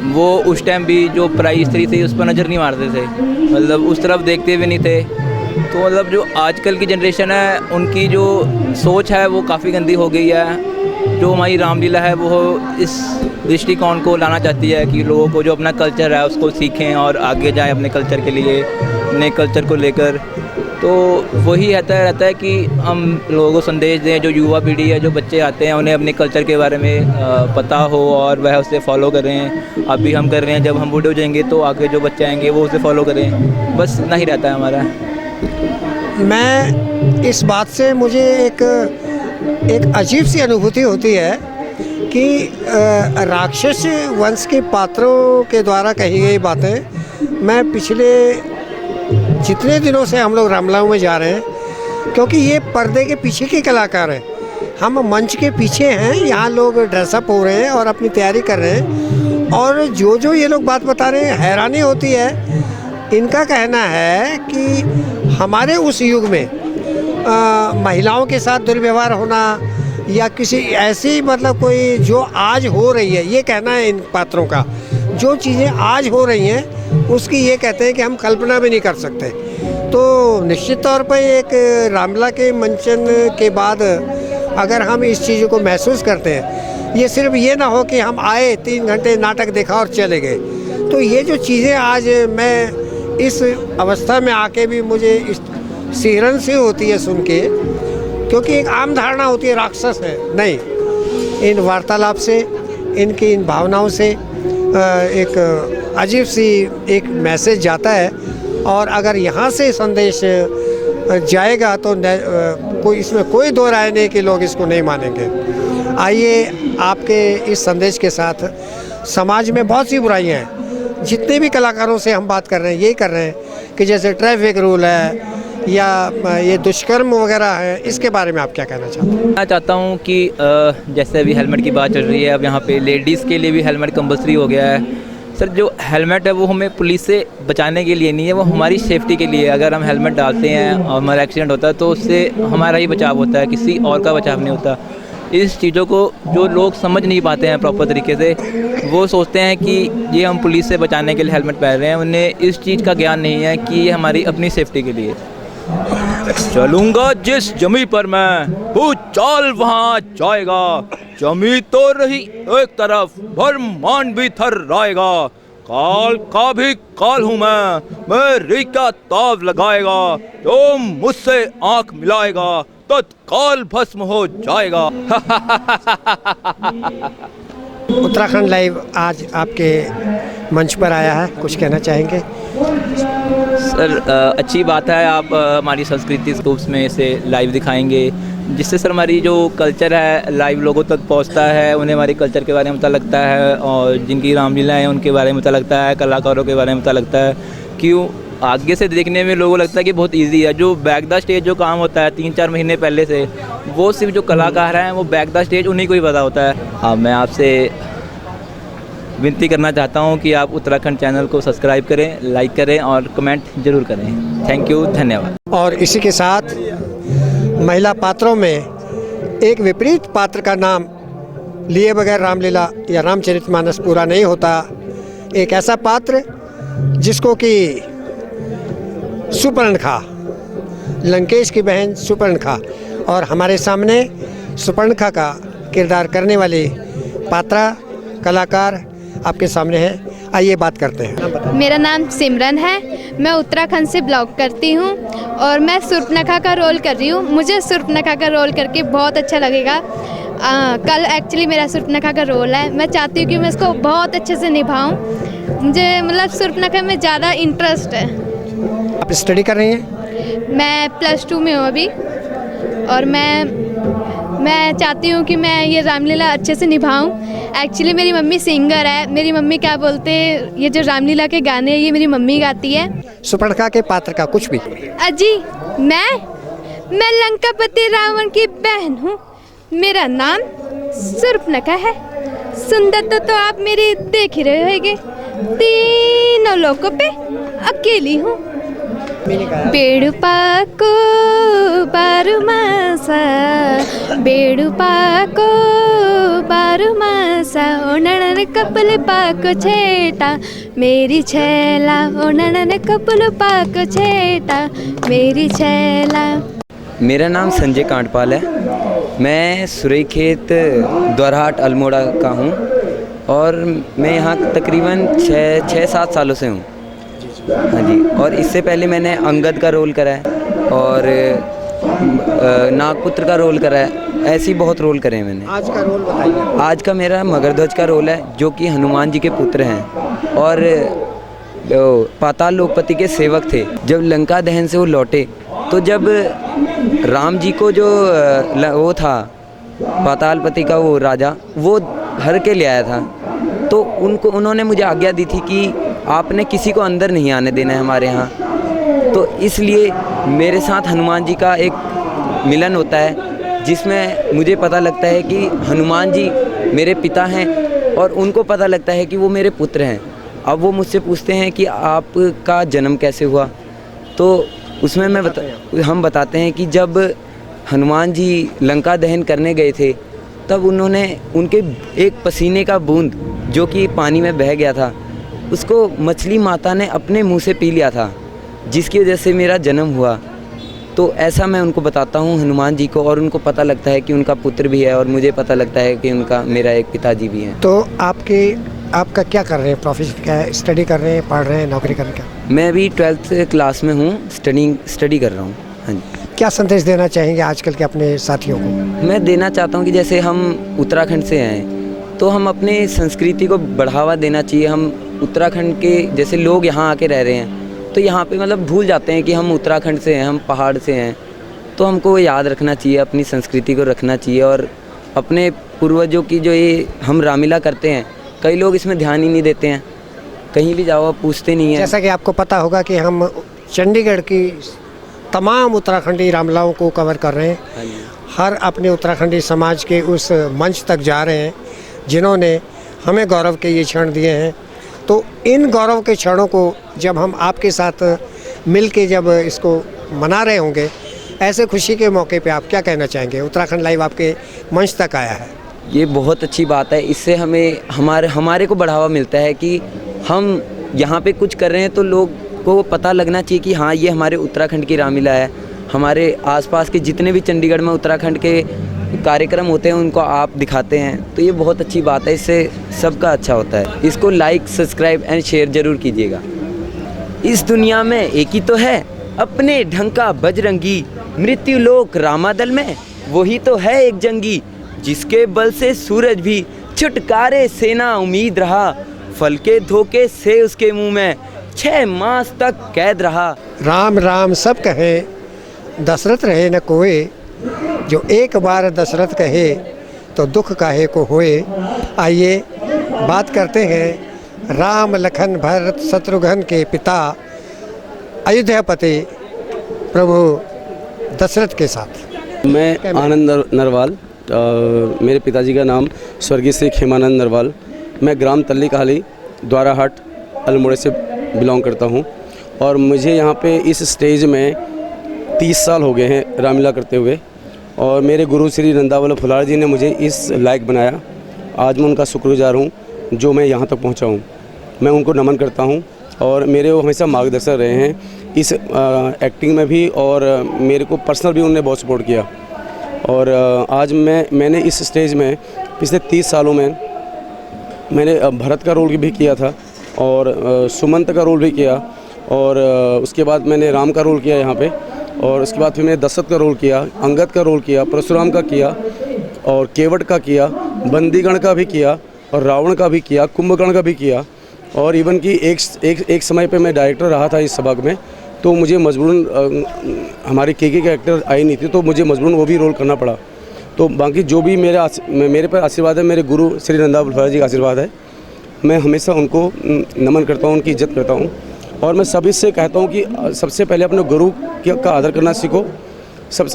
वो उस टाइम भी जो पराई स्त्री थी उस पर नज़र नहीं मारते थे, मतलब उस तरफ देखते भी नहीं थे। तो मतलब जो आजकल की जनरेशन है उनकी जो सोच है वो काफ़ी गंदी हो गई है जो हमारी रामलीला है वो इस दृष्टिकोण को लाना चाहती है कि लोगों को जो अपना कल्चर है उसको सीखें और आगे जाएं अपने कल्चर के लिए, अपने कल्चर को लेकर। तो वही रहता है कि हम लोगों को संदेश दें, जो युवा पीढ़ी है, जो बच्चे आते हैं, उन्हें अपने कल्चर के बारे में पता हो और वह उसे फॉलो करें। अभी हम कर रहे हैं, जब हम बूढ़े हो जाएंगे तो आगे जो बच्चे आएंगे वो उसे फॉलो करें। बस इतना ही रहता है हमारा। मैं इस बात से मुझे एक अजीब सी अनुभूति होती है कि राक्षस वंश के पात्रों के द्वारा कही गई बातें मैं पिछले जितने दिनों से हम लोग रामलीला में जा रहे हैं, क्योंकि ये पर्दे के पीछे के कलाकार हैं, हम मंच के पीछे हैं, यहाँ लोग ड्रेसअप हो रहे हैं और अपनी तैयारी कर रहे हैं, और जो ये लोग बात बता रहे हैं हैरानी होती है। इनका कहना है कि हमारे उस युग में महिलाओं के साथ दुर्व्यवहार होना या किसी ऐसी मतलब कोई जो आज हो रही है, ये कहना है इन पात्रों का, जो चीज़ें आज हो रही हैं उसकी ये कहते हैं कि हम कल्पना भी नहीं कर सकते। तो निश्चित तौर पर एक रामलीला के मंचन के बाद अगर हम इस चीज़ को महसूस करते हैं, ये सिर्फ ये ना हो कि हम आए 3 घंटे नाटक देखा और चले गए। तो ये जो चीज़ें आज मैं इस अवस्था में आके भी मुझे इस सिहरन से होती है सुन के, क्योंकि एक आम धारणा होती है राक्षस है, नहीं, इन वार्तालाप से, इनकी इन भावनाओं से एक अजीब सी एक मैसेज जाता है। और अगर यहाँ से संदेश जाएगा तो कोई इसमें कोई दो राय नहीं कि लोग इसको नहीं मानेंगे। आइए आपके इस संदेश के साथ, समाज में बहुत सी बुराइयाँ हैं, जितने भी कलाकारों से हम बात कर रहे हैं यही कर रहे हैं कि जैसे ट्रैफिक रूल है या ये दुष्कर्म वगैरह है, इसके बारे में आप क्या कहना चाहते हैं? मैं चाहता हूँ कि जैसे अभी हेलमेट की बात चल रही है, अब यहाँ पे लेडीज़ के लिए भी हेलमेट कंपल्सरी हो गया है। सर, जो हेलमेट है वो हमें पुलिस से बचाने के लिए नहीं है, वो हमारी सेफ्टी के लिए। अगर हम हेलमेट डालते हैं और हमारा एक्सीडेंट होता है तो उससे हमारा ही बचाव होता है, किसी और का बचाव नहीं होता। इस चीज़ों को जो लोग समझ नहीं पाते हैं प्रॉपर तरीके से, वो सोचते हैं कि ये हम पुलिस से बचाने के लिए हेलमेट पहन रहे हैं, उन्हें इस चीज़ का ज्ञान नहीं है कि ये हमारी अपनी सेफ्टी के लिए। चलूंगा जिस जमी पर मैं, वो चाल वहाँ जाएगा। जमी तो रही एक तरफ, ब्रह्मांड भी थर्राएगा। काल का भी काल हूँ मैं, मेरी क्या ताव लगाएगा। जो मुझसे आंख मिलाएगा तत्काल भस्म हो जाएगा। उत्तराखंड लाइव आज आपके मंच पर आया है, कुछ कहना चाहेंगे? सर, अच्छी बात है, आप हमारी संस्कृति स्कूप्स में इसे लाइव दिखाएंगे, जिससे सर हमारी जो कल्चर है लाइव लोगों तक पहुंचता है, उन्हें हमारी कल्चर के बारे में पता लगता है, और जिनकी रामलीला है उनके बारे में पता लगता है, कलाकारों के बारे में पता लगता है। क्यों आगे से देखने में लोगों को लगता है कि बहुत इजी है, जो बैक द स्टेज जो काम होता है 3-4 महीने पहले से, वो सिर्फ जो कलाकार हैं वो बैक द स्टेज उन्हीं को ही पता होता है। अब मैं आपसे विनती करना चाहता हूं कि आप उत्तराखंड चैनल को सब्सक्राइब करें, लाइक करें और कमेंट जरूर करें। थैंक यू, धन्यवाद। और इसी के साथ महिला पात्रों में एक विपरीत पात्र का नाम लिए बगैर रामलीला या रामचरितमानस पूरा नहीं होता। एक ऐसा पात्र जिसको कि सुपर्णखा, लंकेश की बहन सुपर्णखा, और हमारे सामने सुपर्णखा का किरदार करने वाली पात्रा कलाकार आपके सामने है। आइए बात करते हैं। मेरा नाम सिमरन है, मैं उत्तराखंड से ब्लॉग करती हूँ और मैं सुर्पनखा का रोल कर रही हूँ। मुझे सुर्पनखा का रोल करके बहुत अच्छा लगेगा। कल एक्चुअली मेरा सुर्पनखा का रोल है, मैं चाहती हूँ कि मैं इसको बहुत अच्छे से निभाऊँ। मुझे मतलब सुर्पनखा में ज़्यादा इंटरेस्ट है। आप स्टडी कर रही हैं? मैं +2 में हूँ अभी, और मैं चाहती हूँ कि मैं ये रामलीला अच्छे से निभाऊँ। एक्चुअली मेरी मम्मी सिंगर है, मेरी मम्मी क्या बोलते हैं, ये जो रामलीला के गाने हैं ये मेरी मम्मी गाती है। सुपर्णखा के पात्र का कुछ भी। अजी, मैं लंकापति रावण की बहन हूँ, मेरा नाम सुर्पनखा है। सुंदर तो आप मेरी देख ही रहे होंगे, तीनों लोगों पे अकेली हूँ। बेड़ुपाको बारुमासा, बेड़ुपाको बारुमासा, ओनन कपल पाको छेटा मेरी छैला, ओनन कपल पाको छेटा मेरी छैला। मेरा नाम संजय कांडपाल है मैं सुरईखेत द्वारहाट अल्मोड़ा का हूँ और मैं यहाँ तकरीबन 6-7 सालों से हूँ। हाँ जी, और इससे पहले मैंने अंगद का रोल करा है और नागपुत्र का रोल करा है, ऐसे ही बहुत रोल करे हैं मैंने। आज का रोल बताइए। आज का मेरा मगरध्वज का रोल है, जो कि हनुमान जी के पुत्र हैं और पाताल लोकपति के सेवक थे। जब लंका दहन से वो लौटे तो जब राम जी को जो वो था पातालपति का वो राजा, वो हर के ले आया था, तो उन्होंने मुझे आज्ञा दी थी कि आपने किसी को अंदर नहीं आने देना है हमारे यहाँ। तो इसलिए मेरे साथ हनुमान जी का एक मिलन होता है, जिसमें मुझे पता लगता है कि हनुमान जी मेरे पिता हैं और उनको पता लगता है कि वो मेरे पुत्र हैं। अब वो मुझसे पूछते हैं कि आपका जन्म कैसे हुआ, तो उसमें हम बताते हैं कि जब हनुमान जी लंका दहन करने गए थे, तब उन्होंने उनके एक पसीने का बूंद जो कि पानी में बह गया था, उसको मछली माता ने अपने मुंह से पी लिया था, जिसकी वजह से मेरा जन्म हुआ। तो ऐसा मैं उनको बताता हूँ हनुमान जी को, और उनको पता लगता है कि उनका पुत्र भी है और मुझे पता लगता है कि उनका मेरा एक पिताजी भी है। तो आपका क्या कर रहे हैं, प्रोफेशन क्या है, स्टडी कर रहे हैं, पढ़ रहे हैं, नौकरी कर रहे हैं? मैं अभी 12th क्लास में हूँ, स्टडी कर रहा हूँ। हाँ जी। क्या संदेश देना चाहेंगे आजकल के अपने साथियों को? मैं देना चाहता हूँ कि जैसे हम उत्तराखंड से हैं, तो हम अपने संस्कृति को बढ़ावा देना चाहिए। हम उत्तराखंड के जैसे लोग यहाँ आके रह रहे हैं, तो यहाँ पे मतलब भूल जाते हैं कि हम उत्तराखंड से हैं, हम पहाड़ से हैं। तो हमको वो याद रखना चाहिए, अपनी संस्कृति को रखना चाहिए और अपने पूर्वजों की जो ये हम रामलीला करते हैं, कई लोग इसमें ध्यान ही नहीं देते हैं, कहीं भी जाओ पूछते नहीं हैं। जैसा कि आपको पता होगा कि हम चंडीगढ़ की तमाम उत्तराखंडी रामलीलाओं को कवर कर रहे हैं। हर अपने उत्तराखंडी समाज के उस मंच तक जा रहे हैं जिन्होंने हमें गौरव के ये क्षण दिए हैं। तो इन गौरव के क्षणों को जब हम आपके साथ मिल के जब इसको मना रहे होंगे, ऐसे खुशी के मौके पे आप क्या कहना चाहेंगे? उत्तराखंड लाइव आपके मंच तक आया है, ये बहुत अच्छी बात है। इससे हमें हमारे को बढ़ावा मिलता है कि हम यहाँ पे कुछ कर रहे हैं, तो लोग को पता लगना चाहिए कि हाँ, ये हमारे उत्तराखंड की रामलीला है। हमारे आसपास के जितने भी चंडीगढ़ में उत्तराखंड के कार्यक्रम होते हैं, उनको आप दिखाते हैं, तो ये बहुत अच्छी बात है। इससे सबका अच्छा होता है। इसको लाइक, सब्सक्राइब एंड शेयर ज़रूर कीजिएगा। इस दुनिया में एक ही तो है अपने ढंग का बजरंगी, मृत्यु लोक रामादल में वही तो है एक जंगी, जिसके बल से सूरज भी छुटकारे से ना उम्मीद रहा, फल के धोखे से उसके मुंह में 6 मास तक कैद रहा। राम राम सब कहे दशरथ रहे न कोई, जो एक बार दशरथ कहे तो दुख काहे को होए। आइए बात करते हैं राम लखन भरत शत्रुघ्न के पिता अयोध्यापति प्रभु दशरथ के साथ। मैं आनंद नरवाल, मेरे पिताजी का नाम स्वर्गीय श्री खेमानंद नरवाल। मैं ग्राम तल्ली कहाली द्वाराहाट अल्मोड़ा से बिलोंग करता हूं और मुझे यहाँ पे इस स्टेज में 30 साल हो गए हैं रामलीला करते हुए, और मेरे गुरु श्री नंदावल्लभ फुलार जी ने मुझे इस लायक बनाया। आज मैं उनका शुक्रगुजार हूँ जो मैं यहाँ तक पहुँचा हूँ। मैं उनको नमन करता हूँ और मेरे वो हमेशा मार्गदर्शक रहे हैं इस एक्टिंग में भी, और मेरे को पर्सनल भी उन्होंने बहुत सपोर्ट किया। और आज मैंने इस स्टेज में पिछले 30 सालों में मैंने भरत का रोल भी किया था और सुमंत का रोल भी किया, और उसके बाद मैंने राम का रोल किया यहाँ पे, और उसके बाद फिर मैंने दशरथ का रोल किया, अंगद का रोल किया, परशुराम का किया, और केवट का किया, बंदीगण का भी किया, और रावण का भी किया, कुंभकर्ण का भी किया। और इवन कि एक समय पे मैं डायरेक्टर रहा था इस सबक में, तो मुझे मजबूरन हमारे के एक्टर आई नहीं थी, तो मुझे मजबूरन वो भी रोल करना पड़ा। तो बाकी जो भी मेरे पर आशीर्वाद है, मेरे गुरु श्री नंदावल्लभ जी का आशीर्वाद है। मैं हमेशा उनको नमन करता हूँ, उनकी इज्जत करता हूँ, और मैं सभी से कहता हूँ कि सबसे पहले अपने गुरु का आदर करना सीखो,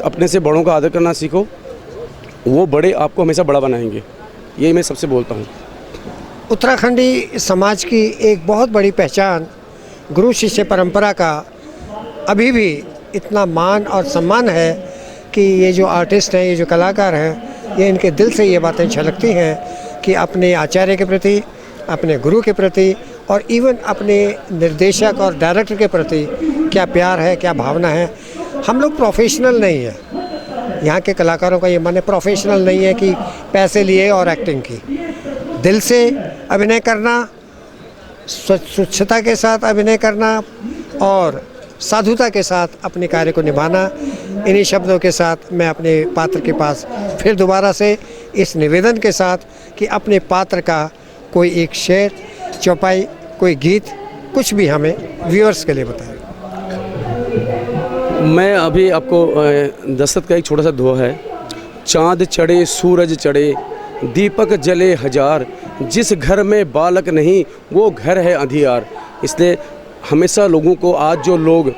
अपने से बड़ों का आदर करना सीखो, वो बड़े आपको हमेशा बड़ा बनाएंगे। यही मैं सबसे बोलता हूँ। उत्तराखंडी समाज की एक बहुत बड़ी पहचान गुरु शिष्य परंपरा का अभी भी इतना मान और सम्मान है कि ये जो आर्टिस्ट हैं, ये जो कलाकार हैं, ये इनके दिल से ये बातें छलकती हैं कि अपने आचार्य के प्रति, अपने गुरु के प्रति, और इवन अपने निर्देशक और डायरेक्टर के प्रति क्या प्यार है, क्या भावना है। हम लोग प्रोफेशनल नहीं हैं, यहाँ के कलाकारों का ये माने प्रोफेशनल नहीं है कि पैसे लिए और एक्टिंग की। दिल से अभिनय करना, स्वच्छता के साथ अभिनय करना और साधुता के साथ अपने कार्य को निभाना। इन्हीं शब्दों के साथ मैं अपने पात्र के पास फिर दोबारा से इस निवेदन के साथ कि अपने पात्र का कोई एक शेर, चौपाई, कोई गीत, कुछ भी हमें व्यूअर्स के लिए बताएं। मैं अभी आपको दशरथ का एक छोटा सा दोहा है। चाँद चढ़े सूरज चढ़े दीपक जले हजार, जिस घर में बालक नहीं वो घर है अंधियार। इसलिए हमेशा लोगों को आज जो लोग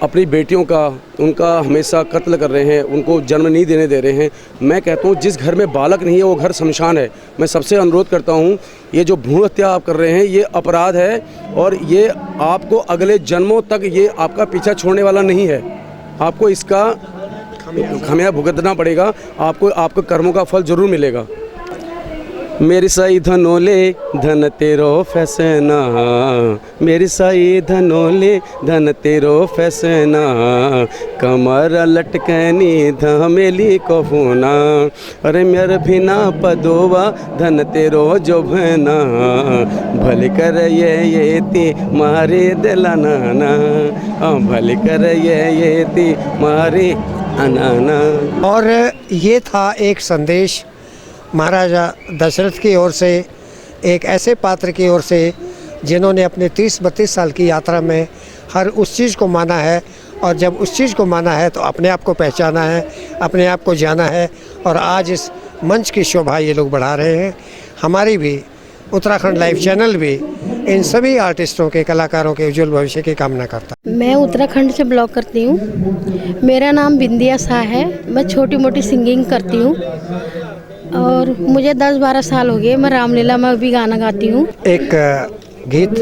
अपनी बेटियों का उनका हमेशा कत्ल कर रहे हैं, उनको जन्म नहीं देने दे रहे हैं, मैं कहता हूँ जिस घर में बालक नहीं है वो घर शमशान है। मैं सबसे अनुरोध करता हूँ, ये जो भ्रूण हत्या आप कर रहे हैं ये अपराध है और ये आपको अगले जन्मों तक ये आपका पीछा छोड़ने वाला नहीं है। आपको इसका खामियाजा भुगतना पड़ेगा, आपको आपके कर्मों का फल ज़रूर मिलेगा। मेरी साई धनोले धन तेरो फैसना, मेरी साई धनोले धन तेरो फैसना, कमर लटकनी धमेली को फूना, अरे मेरे बिना पदोवा धन तेरो जो भना, भल कर ये ती मारे दिलाना, भल कर ये ती मारे अनाना। और ये था एक संदेश महाराजा दशरथ की ओर से, एक ऐसे पात्र की ओर से जिन्होंने अपने 30-32 साल की यात्रा में हर उस चीज़ को माना है, और जब उस चीज़ को माना है तो अपने आप को पहचाना है, अपने आप को जाना है, और आज इस मंच की शोभा ये लोग बढ़ा रहे हैं। हमारी भी उत्तराखंड लाइव चैनल भी इन सभी आर्टिस्टों के, कलाकारों के उज्जवल भविष्य की कामना करता है। मैं उत्तराखंड से ब्लॉग करती हूँ। मेरा नाम बिंदिया शाह है। मैं छोटी मोटी सिंगिंग करती हूँ और मुझे 10-12 साल हो गए। मैं रामलीला में भी गाना गाती हूँ। एक गीत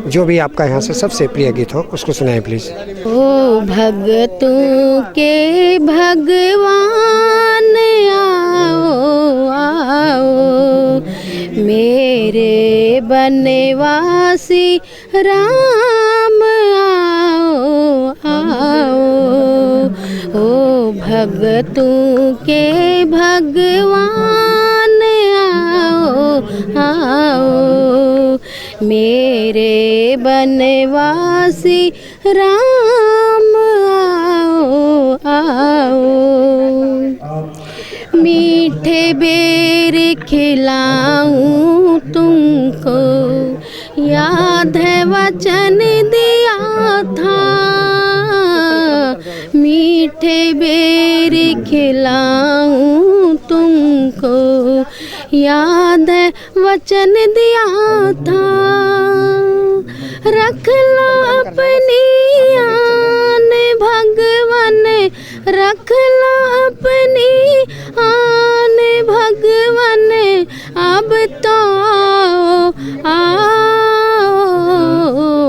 जो भी आपका यहाँ से सबसे प्रिय गीत हो उसको सुनाएं प्लीज़। ओ भगतों के भगवान आओ आओ, मेरे बनवासी राम आओ आओ, ओ भगतों के भगवान आओ आओ, मेरे बनवासी राम आओ आओ, मीठे बेर खिलाऊं तुमको, याद है वचन दिया था, मीठे बेर खिलाऊं तुमको, याद है वचन दिया था, रख लो अपनी आन भगवान, रख लो अपनी आन भगवान, अब तो आओ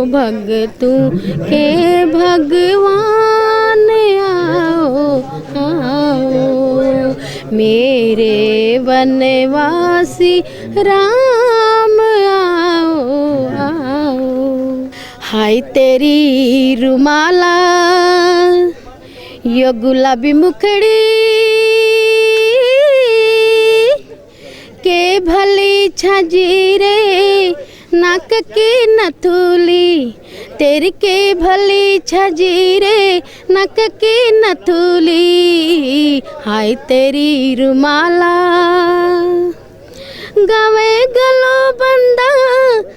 भगतों के भगवान आओ आओ, मेरे बनवासी राम आओ आओ। हाय तेरी रुमाला यो गुलाबी मुखड़ी, के भली छजीरे नाक की नथुली, तेरी के भली छजीरे नाक की नथुली, हाय तेरी रुमाला, गवे गलो बंदा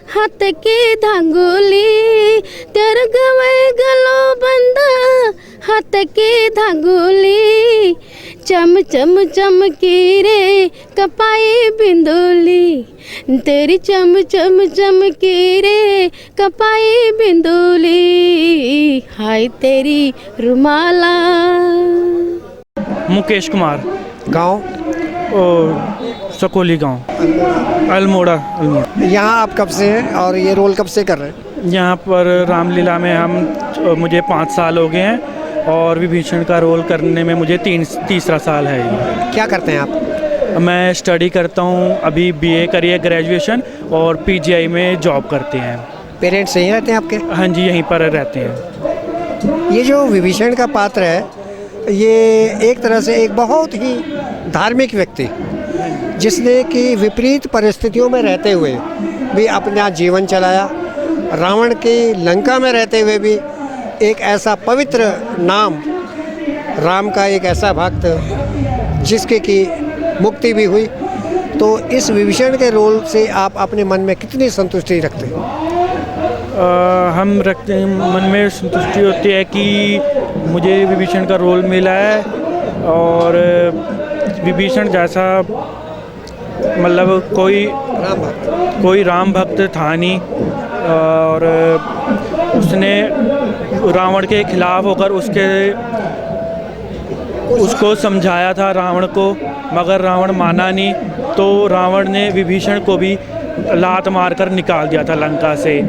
हाथ की धागोली, तेरे गवे गलो बंदा हाथ की धागोली, चम चम चमकी रे कपाई बिंदुली, तेरी चम चम चमकी रे कपाई बिंदुली, हाय तेरी रुमाला। मुकेश कुमार, गांव सकोली गांव, अल्मोड़ा। यहाँ आप कब से हैं और ये रोल कब से कर रहे हैं? यहाँ पर रामलीला में मुझे 5 साल हो गए हैं और विभीषण का रोल करने में मुझे तीसरा साल है। क्या करते हैं आप? मैं स्टडी करता हूँ, अभी BA करी है ग्रेजुएशन, और PGI में जॉब करते हैं। पेरेंट्स यहीं रहते हैं आपके? हाँ जी, यहीं पर रहते हैं। ये जो विभीषण का पात्र है ये एक तरह से एक बहुत ही धार्मिक व्यक्ति जिसने कि विपरीत परिस्थितियों में रहते हुए भी अपना जीवन चलाया, रावण की लंका में रहते हुए भी एक ऐसा पवित्र नाम, राम का एक ऐसा भक्त जिसके कि मुक्ति भी हुई। तो इस विभीषण के रोल से आप अपने मन में कितनी संतुष्टि रखते हैं? हम रखते हैं, मन में संतुष्टि होती है कि मुझे विभीषण का रोल मिला है और विभीषण जैसा मतलब कोई राम भक्त था नहीं और उसने रावण के खिलाफ होकर उसको समझाया था रावण को, मगर रावण माना नहीं। तो रावण ने विभीषण को भी लात मारकर निकाल दिया था लंका से।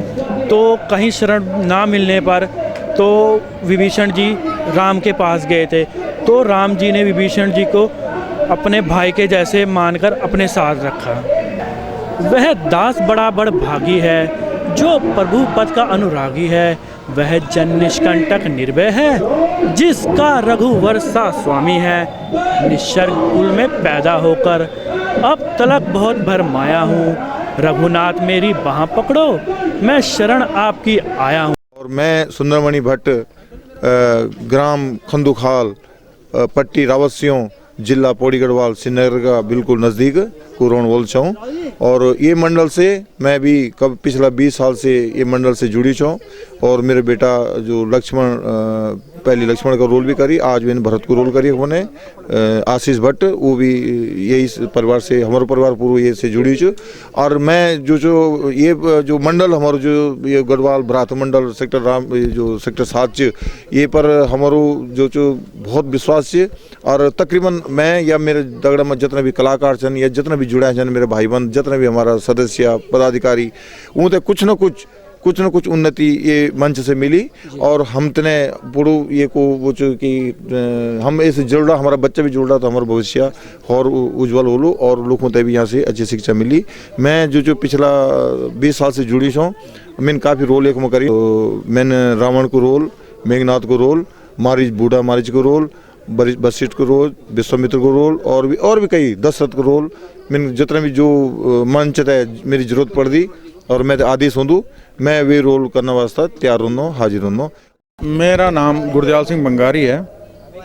तो कहीं शरण ना मिलने पर तो विभीषण जी राम के पास गए थे, तो राम जी ने विभीषण जी को अपने भाई के जैसे मानकर अपने साथ रखा। वह दास बड़ा बड़ भागी है, जो प्रभु पद का अनुरागी है। वह जन निष्कंटक निर्भय है, जिसका रघुवर सा स्वामी है। निसर्ग कुल में पैदा होकर अब तलक बहुत भरमाया हूँ। रघुनाथ मेरी बाह पकड़ो, मैं शरण आपकी आया हूँ। और मैं सुंदरमणि भट्ट, ग्राम खंदुखाल, पट्टी रावसियों, जिला पौड़ी गढ़वाल, श्रीनगर का बिल्कुल नज़दीक कुरोन बोलता हूँ। और ये मंडल से मैं भी कब पिछला 20 साल से ये मंडल से जुड़ी छूँ। और मेरे बेटा जो लक्ष्मण, पहले लक्ष्मण का रोल भी करी, आज मैंने भरत को रोल करी उन्होंने, आशीष भट्ट, वो भी यही परिवार से, हमारे परिवार पूरा ये से जुड़ी छू। और मैं जो ये जो मंडल हमारो जो ये गढ़वाल भ्रात मंडल सेक्टर राम जो सेक्टर 7 ये पर हमारो जो बहुत विश्वास है। और तकरीबन मैं या मेरे दगड़ा में जितना भी कलाकार छन या जितना भी जुड़ा छन मेरे भाई बंद, जितना भी हमारा सदस्य पदाधिकारी, वो तो कुछ न कुछ उन्नति ये मंच से मिली। और हम तने पुरु ये को वो कि हम ऐसे जुड़ रहा, हमारा बच्चा भी जुड़ रहा, तो हमारा भविष्य और उज्जवल हो लो और लोगों को भी यहाँ से अच्छी शिक्षा मिली। मैं जो पिछला 20 साल से जुड़ी हूँ, मैंने काफ़ी रोल एक में करी। तो मैंने रावण को रोल, मेघनाथ को रोल, बूढ़ा मारीच को रोल, वशिष्ठ को रोल, विश्वामित्र को रोल और भी कई दशरथ को रोल, मैंने जितना भी जो मंच है मेरी जरूरत पड़ दी और मैं आदेश हूँ मैं वे रोल करने वास्ते तैयार हूँ, हाजिर हूँ। मेरा नाम गुरदयाल सिंह बंगारी है,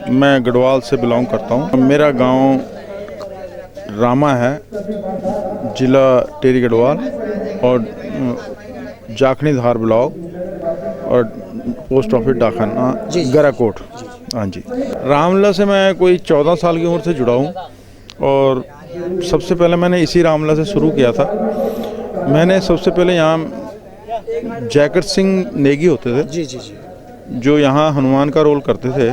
मैं गढ़वाल से बिलोंग करता हूँ। मेरा गांव रामा है, जिला टेरी गढ़वाल और जाखनी धार ब्लॉक और पोस्ट ऑफिस डाकखाना गराकोट। हाँ जी, रामलीला से मैं कोई 14 साल की उम्र से जुड़ा हूँ और सबसे पहले मैंने इसी रामलीला से शुरू किया था। मैंने सबसे पहले यहाँ जैकेट सिंह नेगी होते थे जी, जो यहाँ हनुमान का रोल करते थे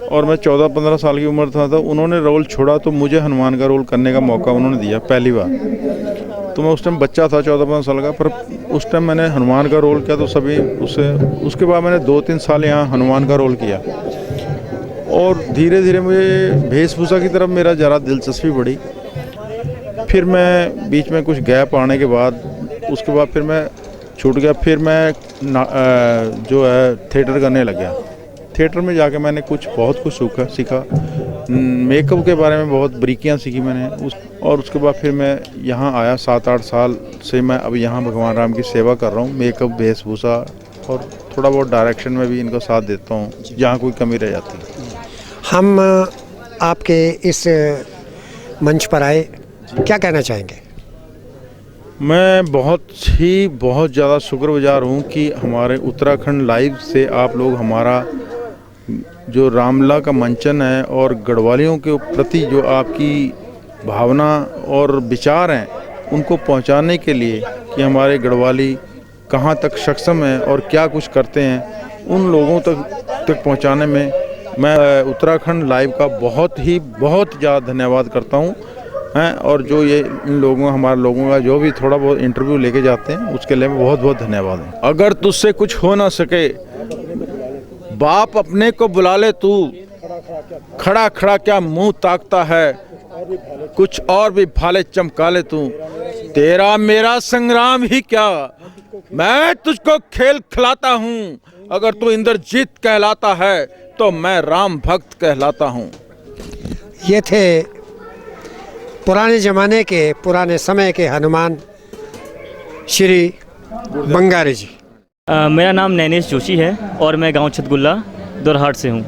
और मैं 14-15 साल की उम्र था, तो उन्होंने रोल छोड़ा तो मुझे हनुमान का रोल करने का मौका उन्होंने दिया पहली बार। तो मैं उस टाइम बच्चा था 14-15 साल का, पर उस टाइम मैंने हनुमान का रोल किया तो सभी उसके बाद मैंने 2-3 साल यहाँ हनुमान का रोल किया और धीरे धीरे मुझे वेशभूषा की तरफ मेरा ज़रा दिलचस्पी बढ़ी। फिर मैं बीच में कुछ गैप आने के बाद उसके बाद फिर मैं छूट गया। फिर मैं जो है थिएटर करने लग गया। थिएटर में जाके मैंने बहुत कुछ सीखा। मेकअप के बारे में बहुत बारीकियाँ सीखी मैंने और उसके बाद फिर मैं यहाँ आया। 7-8 साल से मैं अब यहाँ भगवान राम की सेवा कर रहा हूँ। मेकअप, वेशभूषा और थोड़ा बहुत डायरेक्शन में भी इनका साथ देता हूँ जहाँ कोई कमी रह जाती है। हम आपके इस मंच पर आए, क्या कहना चाहेंगे? मैं बहुत ज़्यादा शुक्रगुजार हूँ कि हमारे उत्तराखंड लाइव से आप लोग हमारा जो रामलीला का मंचन है और गढ़वालियों के प्रति जो आपकी भावना और विचार हैं उनको पहुँचाने के लिए कि हमारे गढ़वाली कहाँ तक सक्षम है और क्या कुछ करते हैं, उन लोगों तक पहुँचाने में मैं उत्तराखंड लाइव का बहुत ज़्यादा धन्यवाद करता हूँ हैं। और जो ये इन लोगों हमारे लोगों का जो भी थोड़ा बहुत इंटरव्यू लेके जाते हैं उसके लिए बहुत धन्यवाद है। अगर तुझसे कुछ हो ना सके बाप अपने को बुला ले, तू खड़ा खड़ा क्या मुंह ताकता है, कुछ और भी भाले चमका ले तू, तेरा मेरा संग्राम ही क्या, मैं तुझको खेल खिलाता हूँ अगर तू इंद्रजीत कहलाता है तो मैं राम भक्त कहलाता हूँ। ये थे पुराने ज़माने के, पुराने समय के हनुमान श्री बंगारी जी। मेरा नाम नैनेश जोशी है और मैं गांव छतगुल्ला दोरहाट से हूँ।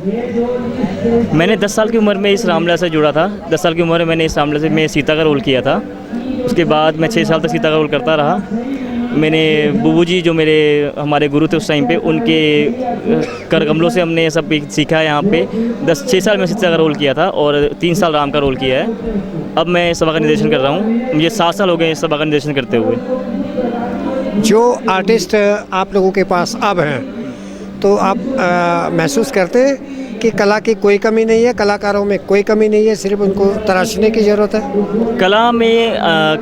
मैंने 10 साल की उम्र में इस रामलीला से जुड़ा था। 10 साल की उम्र में मैंने इस रामलीला से मैं सीता का रोल किया था। उसके बाद मैं 6 साल तक सीता का रोल करता रहा। मैंने बुबू जी जो हमारे गुरु थे उस टाइम पे, उनके कर कमलों से हमने सब सीखा है। यहाँ पे 6 साल में सीता का रोल किया था और 3 साल राम का रोल किया है। अब मैं सभा का निर्देशन कर रहा हूँ। मुझे 7 साल हो गए सभा का निर्देशन करते हुए। जो आर्टिस्ट आप लोगों के पास अब हैं, तो आप महसूस करते हैं कि कला की कोई कमी नहीं है, कलाकारों में कोई कमी नहीं है, सिर्फ उनको तराशने की ज़रूरत है?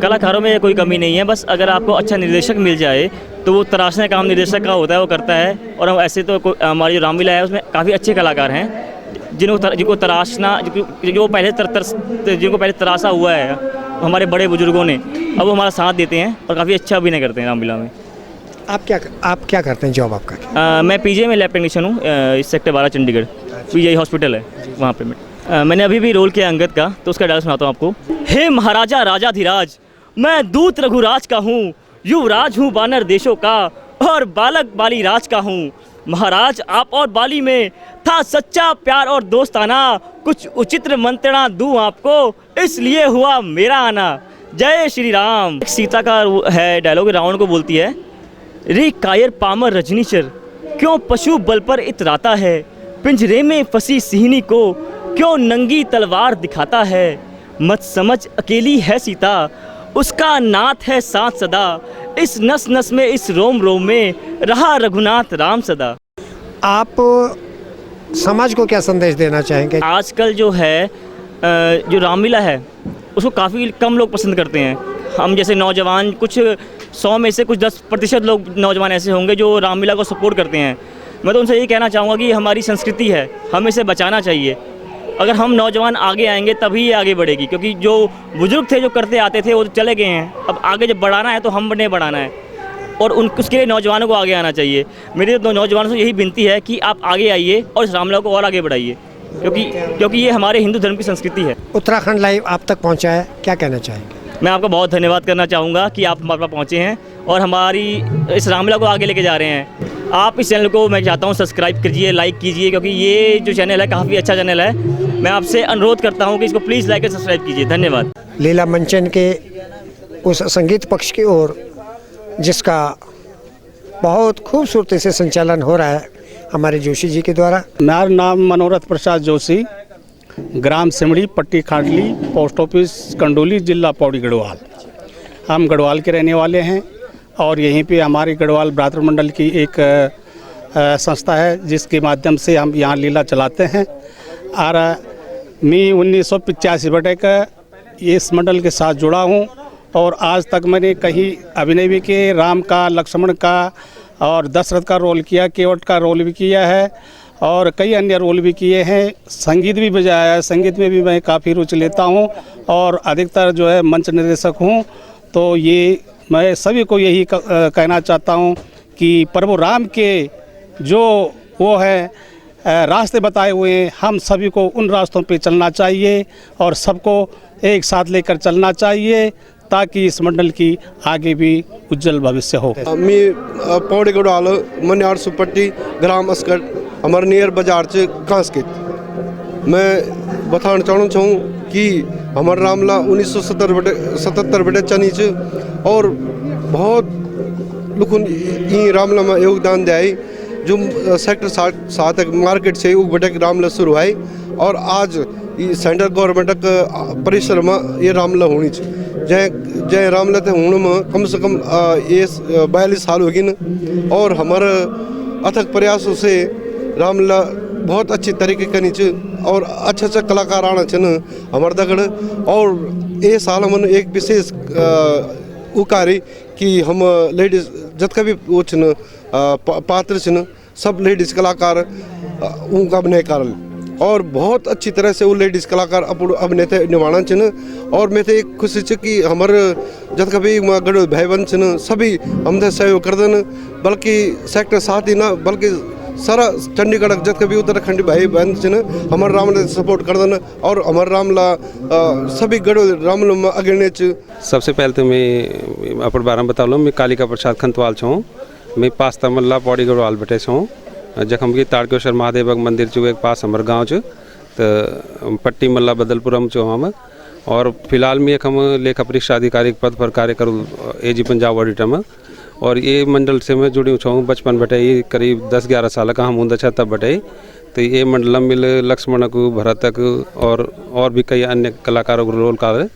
कलाकारों में कोई कमी नहीं है, बस अगर आपको अच्छा निर्देशक मिल जाए तो वो तराशने का काम निर्देशक का होता है, वो करता है। और हम ऐसे तो हमारी जो रामलीला है उसमें काफ़ी अच्छे कलाकार हैं जिनको तराशना, जिनको पहले तराशा हुआ है हमारे बड़े बुजुर्गों ने, अब वो हमारा साथ देते हैं और काफ़ी अच्छा अभिनय करते हैं रामलीला में। आप क्या करते हैं, जॉब आपका? मैं पीजीआई में लैब टेक्नीशियन हूँ। इस सेक्टर 12 चंडीगढ़ पीजीआई हॉस्पिटल है, वहाँ पे मैंने अभी भी रोल किया अंगद का, तो उसका डायलॉग सुनाता हूँ आपको। हे महाराजा राजाधिराज, मैं दूत रघुराज का हूँ, युवराज हूँ बानर देशों का और बालक बाली राज का हूँ। महाराज आप और बाली में था सच्चा प्यार और दोस्ताना, कुछ उचित मंत्रणा दूँ आपको, इसलिए हुआ मेरा आना। जय श्री राम। सीता का है डायलॉग, रावण को बोलती है, रे कायर पामर रजनीचर, क्यों पशु बल पर इतराता है, पिंजरे में फंसी सिंहनी को क्यों नंगी तलवार दिखाता है। मत समझ अकेली है सीता, उसका नाथ है साथ सदा, इस नस नस में इस रोम रोम में रहा रघुनाथ राम सदा। आप समाज को क्या संदेश देना चाहेंगे? आजकल जो है जो रामलीला है उसको काफ़ी कम लोग पसंद करते हैं। हम जैसे नौजवान, कुछ 100 में से कुछ 10% लोग नौजवान ऐसे होंगे जो रामलीला को सपोर्ट करते हैं। मैं तो उनसे यही कहना चाहूँगा कि हमारी संस्कृति है, हमें इसे बचाना चाहिए। अगर हम नौजवान आगे आएंगे तभी ये आगे बढ़ेगी, क्योंकि जो बुजुर्ग थे जो करते आते थे वो तो चले गए हैं। अब आगे जब बढ़ाना है तो हमने बढ़ाना है और उसके लिए नौजवानों को आगे आना चाहिए। मेरी तो नौजवानों से यही विनती है कि आप आगे आइए और इस रामलीला को और आगे बढ़ाइए, क्योंकि ये हमारे हिंदू धर्म की संस्कृति है। उत्तराखंड लाइव आप तक पहुँचा है, क्या कहना चाहेंगे? मैं आपका बहुत धन्यवाद करना चाहूँगा कि आप हमारे पास पहुँचे हैं और हमारी इस रामलीला को आगे लेके जा रहे हैं। आप इस चैनल को मैं चाहता हूँ सब्सक्राइब कीजिए, लाइक कीजिए, क्योंकि ये जो चैनल है काफ़ी अच्छा चैनल है। मैं आपसे अनुरोध करता हूँ कि इसको प्लीज़ लाइक और सब्सक्राइब कीजिए। धन्यवाद। लीला मंचन के उस संगीत पक्ष की ओर जिसका बहुत खूबसूरती से संचालन हो रहा है हमारे जोशी जी के द्वारा। मेरा नाम मनोरथ प्रसाद जोशी, ग्राम सिमड़ी, पट्टी खाटली, पोस्ट ऑफिस कंडोली, जिला पौड़ी गढ़वाल। हम गढ़वाल के रहने वाले हैं और यहीं पे हमारी गढ़वाल भ्रातृ मंडल की एक संस्था है जिसके माध्यम से हम यहाँ लीला चलाते हैं। और मैं 1985 बटे का इस मंडल के साथ जुड़ा हूँ और आज तक मैंने कहीं अभिनय भी किए, राम का, लक्ष्मण का और दशरथ का रोल किया, केवट का रोल भी किया है और कई अन्य रोल भी किए हैं। संगीत भी बजाया है, संगीत में भी मैं काफ़ी रुचि लेता हूँ और अधिकतर जो है मंच निर्देशक हूँ। तो ये मैं सभी को यही कहना चाहता हूँ कि प्रभु राम के जो वो है रास्ते बताए हुए हैं, हम सभी को उन रास्तों पे चलना चाहिए और सबको एक साथ लेकर चलना चाहिए ताकि इस मंडल की आगे भी उज्जवल भविष्य हो। मी पौड़ी गढ़वाल मनियार सुपट्टी ग्राम अस्कट हमारे नियर बाजार से कांसकित। मैं बताना चाहूँ कि हमारा रामला 1977 बटे चनी और बहुत लुकुन ये रामला में योगदान दिया जो सेक्टर 7 मार्केट से उग बटे रामला शुरू है और आज ये सेंट्रल गवर्नमेंट परिसर में ये रामला होनी चाहिए। जय रामला थे होने में कम से कम ये 42 साल होगी न और हमारे अथक प्रयासों से रामला बहुत अच्छी तरीके करनी चाहिए और अच्छा कलाकार आना चाहिए हमारे दगड़। और ये साल हमने एक विशेष उकारी कि हम लेडीज जत का भी वो छिन पात्र छिन सब लेडीज़ कलाकार उनका अभिनय कर और बहुत अच्छी तरह से वो लेडीज़ कलाकार अभिनय थे निभाना छिन। और मैं थे एक खुशी है कि हमारे जत का भी गढ़ भाई बहन छिन सभी हम सहयोग कर देन, बल्कि सेक्टर 7 ही ना बल्कि सारा चंडीगढ़ जितने भी उत्तराखंडी भाई बहन छिन हमारे राम ने सपोर्ट कर देना और हमारे रामला सभी गढ़ रामला में अग्रणी च। सबसे पहले तो मैं अपन बारे में बता लूँ, मैं कालिका प्रसाद खंतवाल छूँ। मैं पास तमल्ला पौड़ी गढ़वाल बैठे छूँ, जखम की तारकेश्वर महादेव मंदिर चु एक पास हमारे गाँव च, तो पट्टी मल्ला बदलपुरम चो हम। और फिलहाल में एक हम लेखा परीक्षा अधिकारी पद पर कार्य करूँ एजी पंजाब ऑडिटर में। और ये मंडल से मैं जुड़ी छूँ बचपन बटे, ये करीब 10-11 साल का हम हूँ अच्छा तब बटे। तो ये मंडल मिल लक्ष्मण को भरत और भी कई अन्य कलाकारों को रोल कर।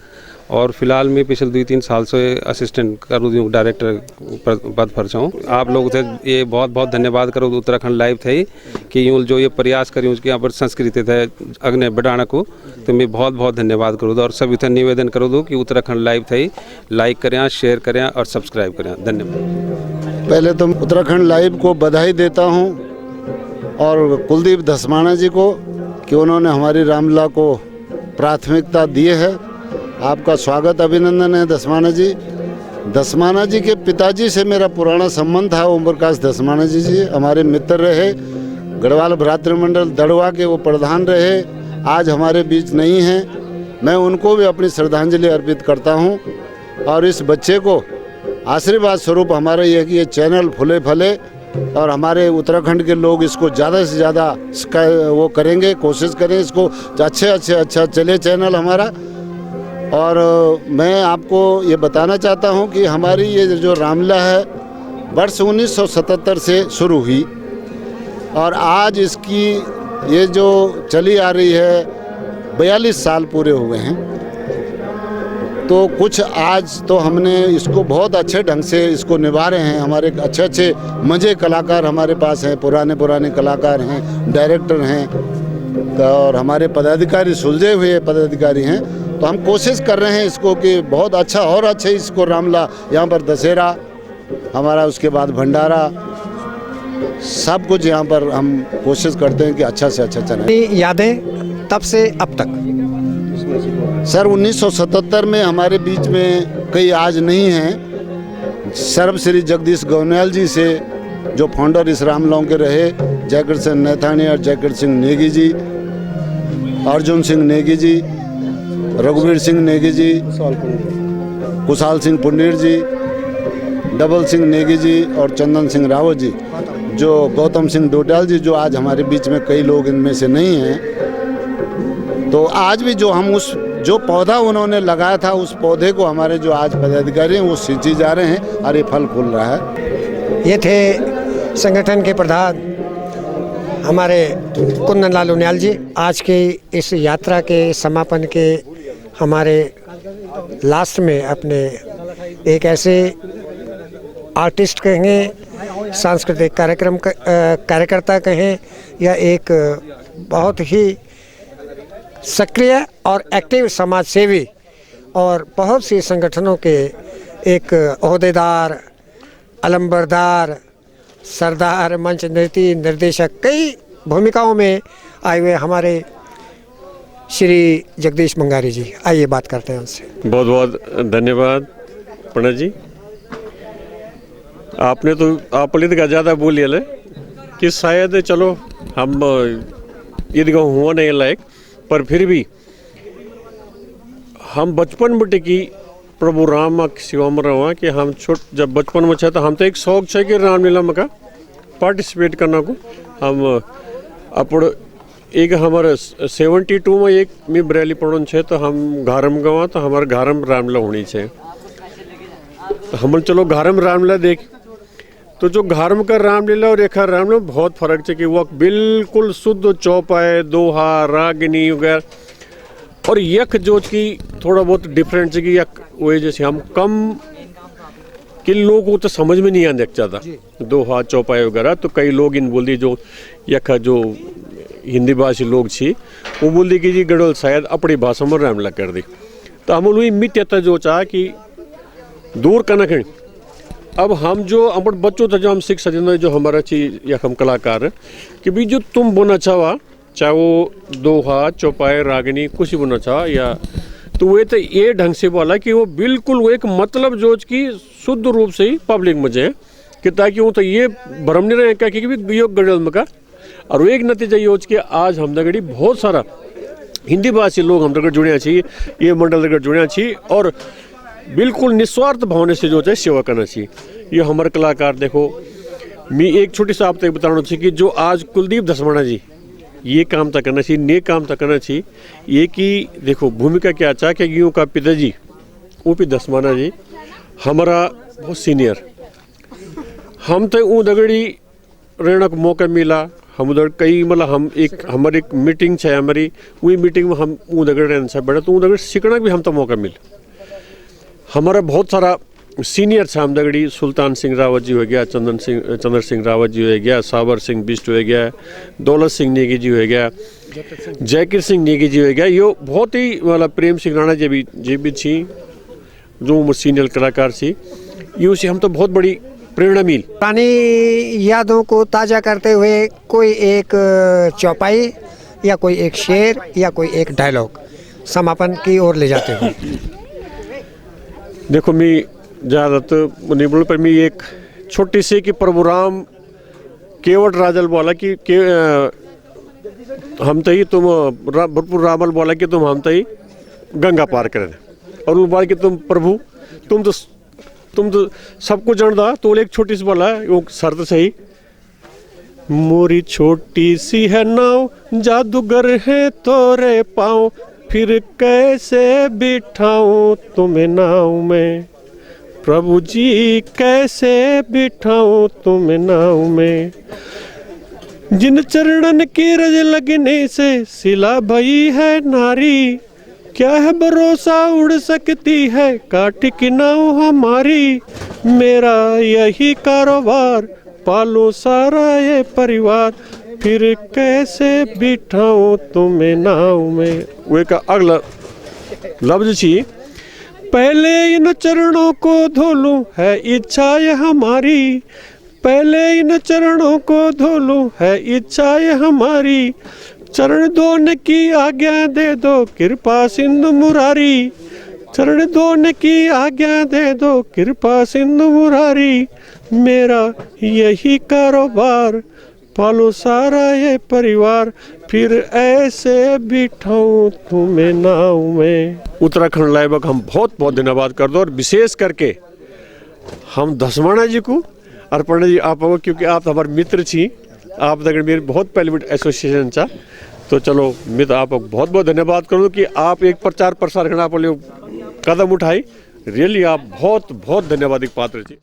और फिलहाल मैं पिछले 2-3 साल से असिस्टेंट करूँ डायरेक्टर पद पर छूँ। आप लोग थे ये बहुत बहुत धन्यवाद करो उत्तराखंड लाइव थे कि यूँ जो ये प्रयास करी उसके यहाँ पर संस्कृति थे अग्नि बढ़ाने को, तो मैं बहुत बहुत धन्यवाद करूँ। और सभी थे निवेदन करो दो कि उत्तराखंड लाइव थे लाइक करें, शेयर करें और सब्सक्राइब करें। धन्यवाद। पहले तो उत्तराखंड लाइव को बधाई देता हूँ और कुलदीप धस्माना जी को कि उन्होंने हमारी रामलीला को प्राथमिकता दी है। आपका स्वागत अभिनंदन है धस्माना जी। धस्माना जी के पिताजी से मेरा पुराना संबंध था। ओम प्रकाश धस्माना जी हमारे मित्र रहे, गढ़वाल भ्रातृमंडल दड़वा के वो प्रधान रहे, आज हमारे बीच नहीं हैं। मैं उनको भी अपनी श्रद्धांजलि अर्पित करता हूं। और इस बच्चे को आशीर्वाद स्वरूप हमारा यह कि ये चैनल फूले फले और हमारे उत्तराखंड के लोग इसको ज़्यादा से ज़्यादा वो करेंगे, कोशिश करें इसको अच्छा चले चैनल हमारा। और मैं आपको ये बताना चाहता हूँ कि हमारी ये जो रामलीला है वर्ष 1977 से शुरू हुई और आज इसकी ये जो चली आ रही है 42 साल पूरे हुए हैं। तो कुछ आज तो हमने इसको बहुत अच्छे ढंग से इसको निभा रहे हैं। हमारे अच्छे मज़े कलाकार हमारे पास हैं, पुराने कलाकार हैं, डायरेक्टर हैं और हमारे पदाधिकारी सुलझे हुए पदाधिकारी हैं। तो हम कोशिश कर रहे हैं इसको कि बहुत अच्छा और अच्छे इसको रामलीला यहाँ पर दशहरा हमारा, उसके बाद भंडारा, सब कुछ यहाँ पर हम कोशिश करते हैं कि अच्छा से अच्छा चले। यादें तब से अब तक सर 1977 में हमारे बीच में कई आज नहीं हैं। सर्वश्री जगदीश गोन्याल जी से जो फाउंडर इस रामलीला के रहे, जयकर सिंह नैथानी और जयकर सिंह नेगी जी, अर्जुन सिंह नेगी जी, रघुवीर सिंह नेगी जी, कुशाल सिंह पुंडीर जी, डबल सिंह नेगी जी और चंदन सिंह रावत जी, जो गौतम सिंह डोटाल जी जो आज हमारे बीच में कई लोग इनमें से नहीं हैं। तो आज भी जो हम उस जो पौधा उन्होंने लगाया था उस पौधे को हमारे जो आज पदाधिकारी हैं वो सींचे जा रहे हैं और ये फल फूल रहा है। ये थे संगठन के प्रधान हमारे कुंदन लाल उनियाल जी। आज की इस यात्रा के समापन के हमारे लास्ट में अपने एक ऐसे आर्टिस्ट कहेंगे, सांस्कृतिक कार्यकर्ता कहें या एक बहुत ही सक्रिय और एक्टिव समाज सेवी और बहुत सी संगठनों के एक ओहदेदार, अलंबरदार, सरदार, मंच नृत्य निर्देशक, कई भूमिकाओं में आए हुए हमारे श्री जगदीश मंगारी जी। आइए बात करते हैं उनसे। बहुत बहुत धन्यवाद पंडित जी। आपने तो आपलित का ज़्यादा बोलिए ले कि शायद चलो हम ईदगाह हुआ नहीं लायक, पर फिर भी हम बचपन बटे की प्रभु राम सेवा में रहा कि हम जब बचपन में छे तो हम तो एक शौक है कि रामलीला में का पार्टिसिपेट करना को हम अपन एक हमारे 72 में एक मैं बरेली पढ़न छे तो हम घारम गवा तो हमारे घारम रामलीला होनी छे। तो हम चलो घारम रामलीला देख तो जो घारम का रामलीला और रेखा रामलीला बहुत फर्क है कि वो बिल्कुल शुद्ध चौपाए, दोहा, रागिनी वगैरह और यक जो कि थोड़ा बहुत डिफरेंट है कि यक वो जैसे हम कम कि लोगों को तो समझ में नहीं आने ज़्यादा दोहा चौपाए वगैरह। तो कई लोग इन बोल दी जो यक जो हिंदी भाषी लोग छी वो बोल दी कि जी गढ़वाल शायद अपनी भाषा में रामलीला कर दी। तो हम लोग मित जो चाह कि दूर करना कहीं अब हम जो अपन बच्चों था जो हम सीख सकते जो हमारा चीज या हम कलाकार कि भी जो तुम बोना चाहा चाहे वो दोहा चौपाए रागिनी कुछ ही बोना चाहा या तो वे तो ये ढंग से बोला कि वो बिल्कुल वो एक मतलब जो कि शुद्ध रूप से ही पब्लिक में जाए कि ताकि वो तो ये भरम नहीं रहे कि भी योग गढ़ का। और एक नतीजा ये हो कि आज हम दगड़ी बहुत सारा हिंदी भाषी लोग हम दगड़ जुड़े चाहिए, ये मंडल दगड़ जुड़े चाहिए और बिल्कुल निस्वार्थ भावना से जो है सेवा करना चाहिए। ये हमारे कलाकार देखो, मैं एक छोटी सा आप तक बताना चाहिए कि जो आज कुलदीप धसमाना जी ये काम तक करना चाहिए, नेक काम तक करना चाहिए। ये कि देखो भूमिका क्या चाह कि यूँ का पिताजी ओपी धसमाना जी हमारा बहुत सीनियर, हम तो वो दगड़ी रहने का मौका मिला। हम उधर कई मतलब हम एक हमारी एक मीटिंग है हमारी, वही मीटिंग में हम वो दगड़ रहने से बड़ा तो वो दगड़ सीखना भी हम तो मौका मिला। हमारा बहुत सारा सीनियर था हम दगड़ी, सुल्तान सिंह रावत जी हो गया, चंद्र सिंह रावत जी हो गया, साबर सिंह बिष्ट हो गया, दौलत सिंह नेगी जी हो गया, जयकिर सिंह नेगी जी हो गया। यो बहुत ही मतलब प्रेम सिंह राणा जी भी थी जो सीनियर कलाकार थी। यूँ से हम तो बहुत बड़ी प्रेरणा मिल। पुरानी यादों को ताज़ा करते हुए कोई एक चौपाई या कोई एक शेर या कोई एक डायलॉग समापन की ओर ले जाते हुए। देखो मैं ज़्यादा तो नहीं बोलूँ पर मैं एक छोटी सी कि प्रभु राम केवट राजल बोला कि हम तो ही तुम भरपूर रामल बोला कि तुम हम तो ही गंगा पार करें और वो बोला कि तुम प्रभु तुम तो सबको जानदा तो एक छोटी सी बोला वो शर्त सही, मोरी छोटी सी है नाव जादूगर है तोरे पाँव फिर कैसे बिठाऊं तुम्हें नाव में, प्रभु जी कैसे बिठाऊं तुम्हें नाव में। जिन चरणन की रज लगने से सिला भई है नारी, क्या है भरोसा उड़ सकती है काठ की नाव हमारी। मेरा यही कारोबार पालो सारा ये परिवार फिर कैसे बिठाऊं तुम्हें नाव में। वो का अगला लफ्ज छी, पहले इन चरणों को धो लूं है इच्छा ये हमारी, पहले इन चरणों को धो लूं है इच्छा ये हमारी। चरण धोने की आज्ञा दे दो कृपा सिंधु मुरारी, चरण धोने की आज्ञा दे दो कृपा सिंधु मुरारी। मेरा यही कारोबार पालो सारा ये परिवार फिर ऐसे बिठाऊं तुम्हें नाव में। उत्तराखंड लाइव हम बहुत बहुत धन्यवाद कर दो और विशेष करके हम धसमाना जी को और पंडित जी आप क्योंकि आप हमारे मित्र छी, आप तक मेरी बहुत पहले एसोसिएशन था तो चलो मैं तो आपको बहुत बहुत धन्यवाद करूँ कि आप एक प्रचार प्रसार करना आप कदम उठाई। रियली आप बहुत बहुत धन्यवाद पात्र जी।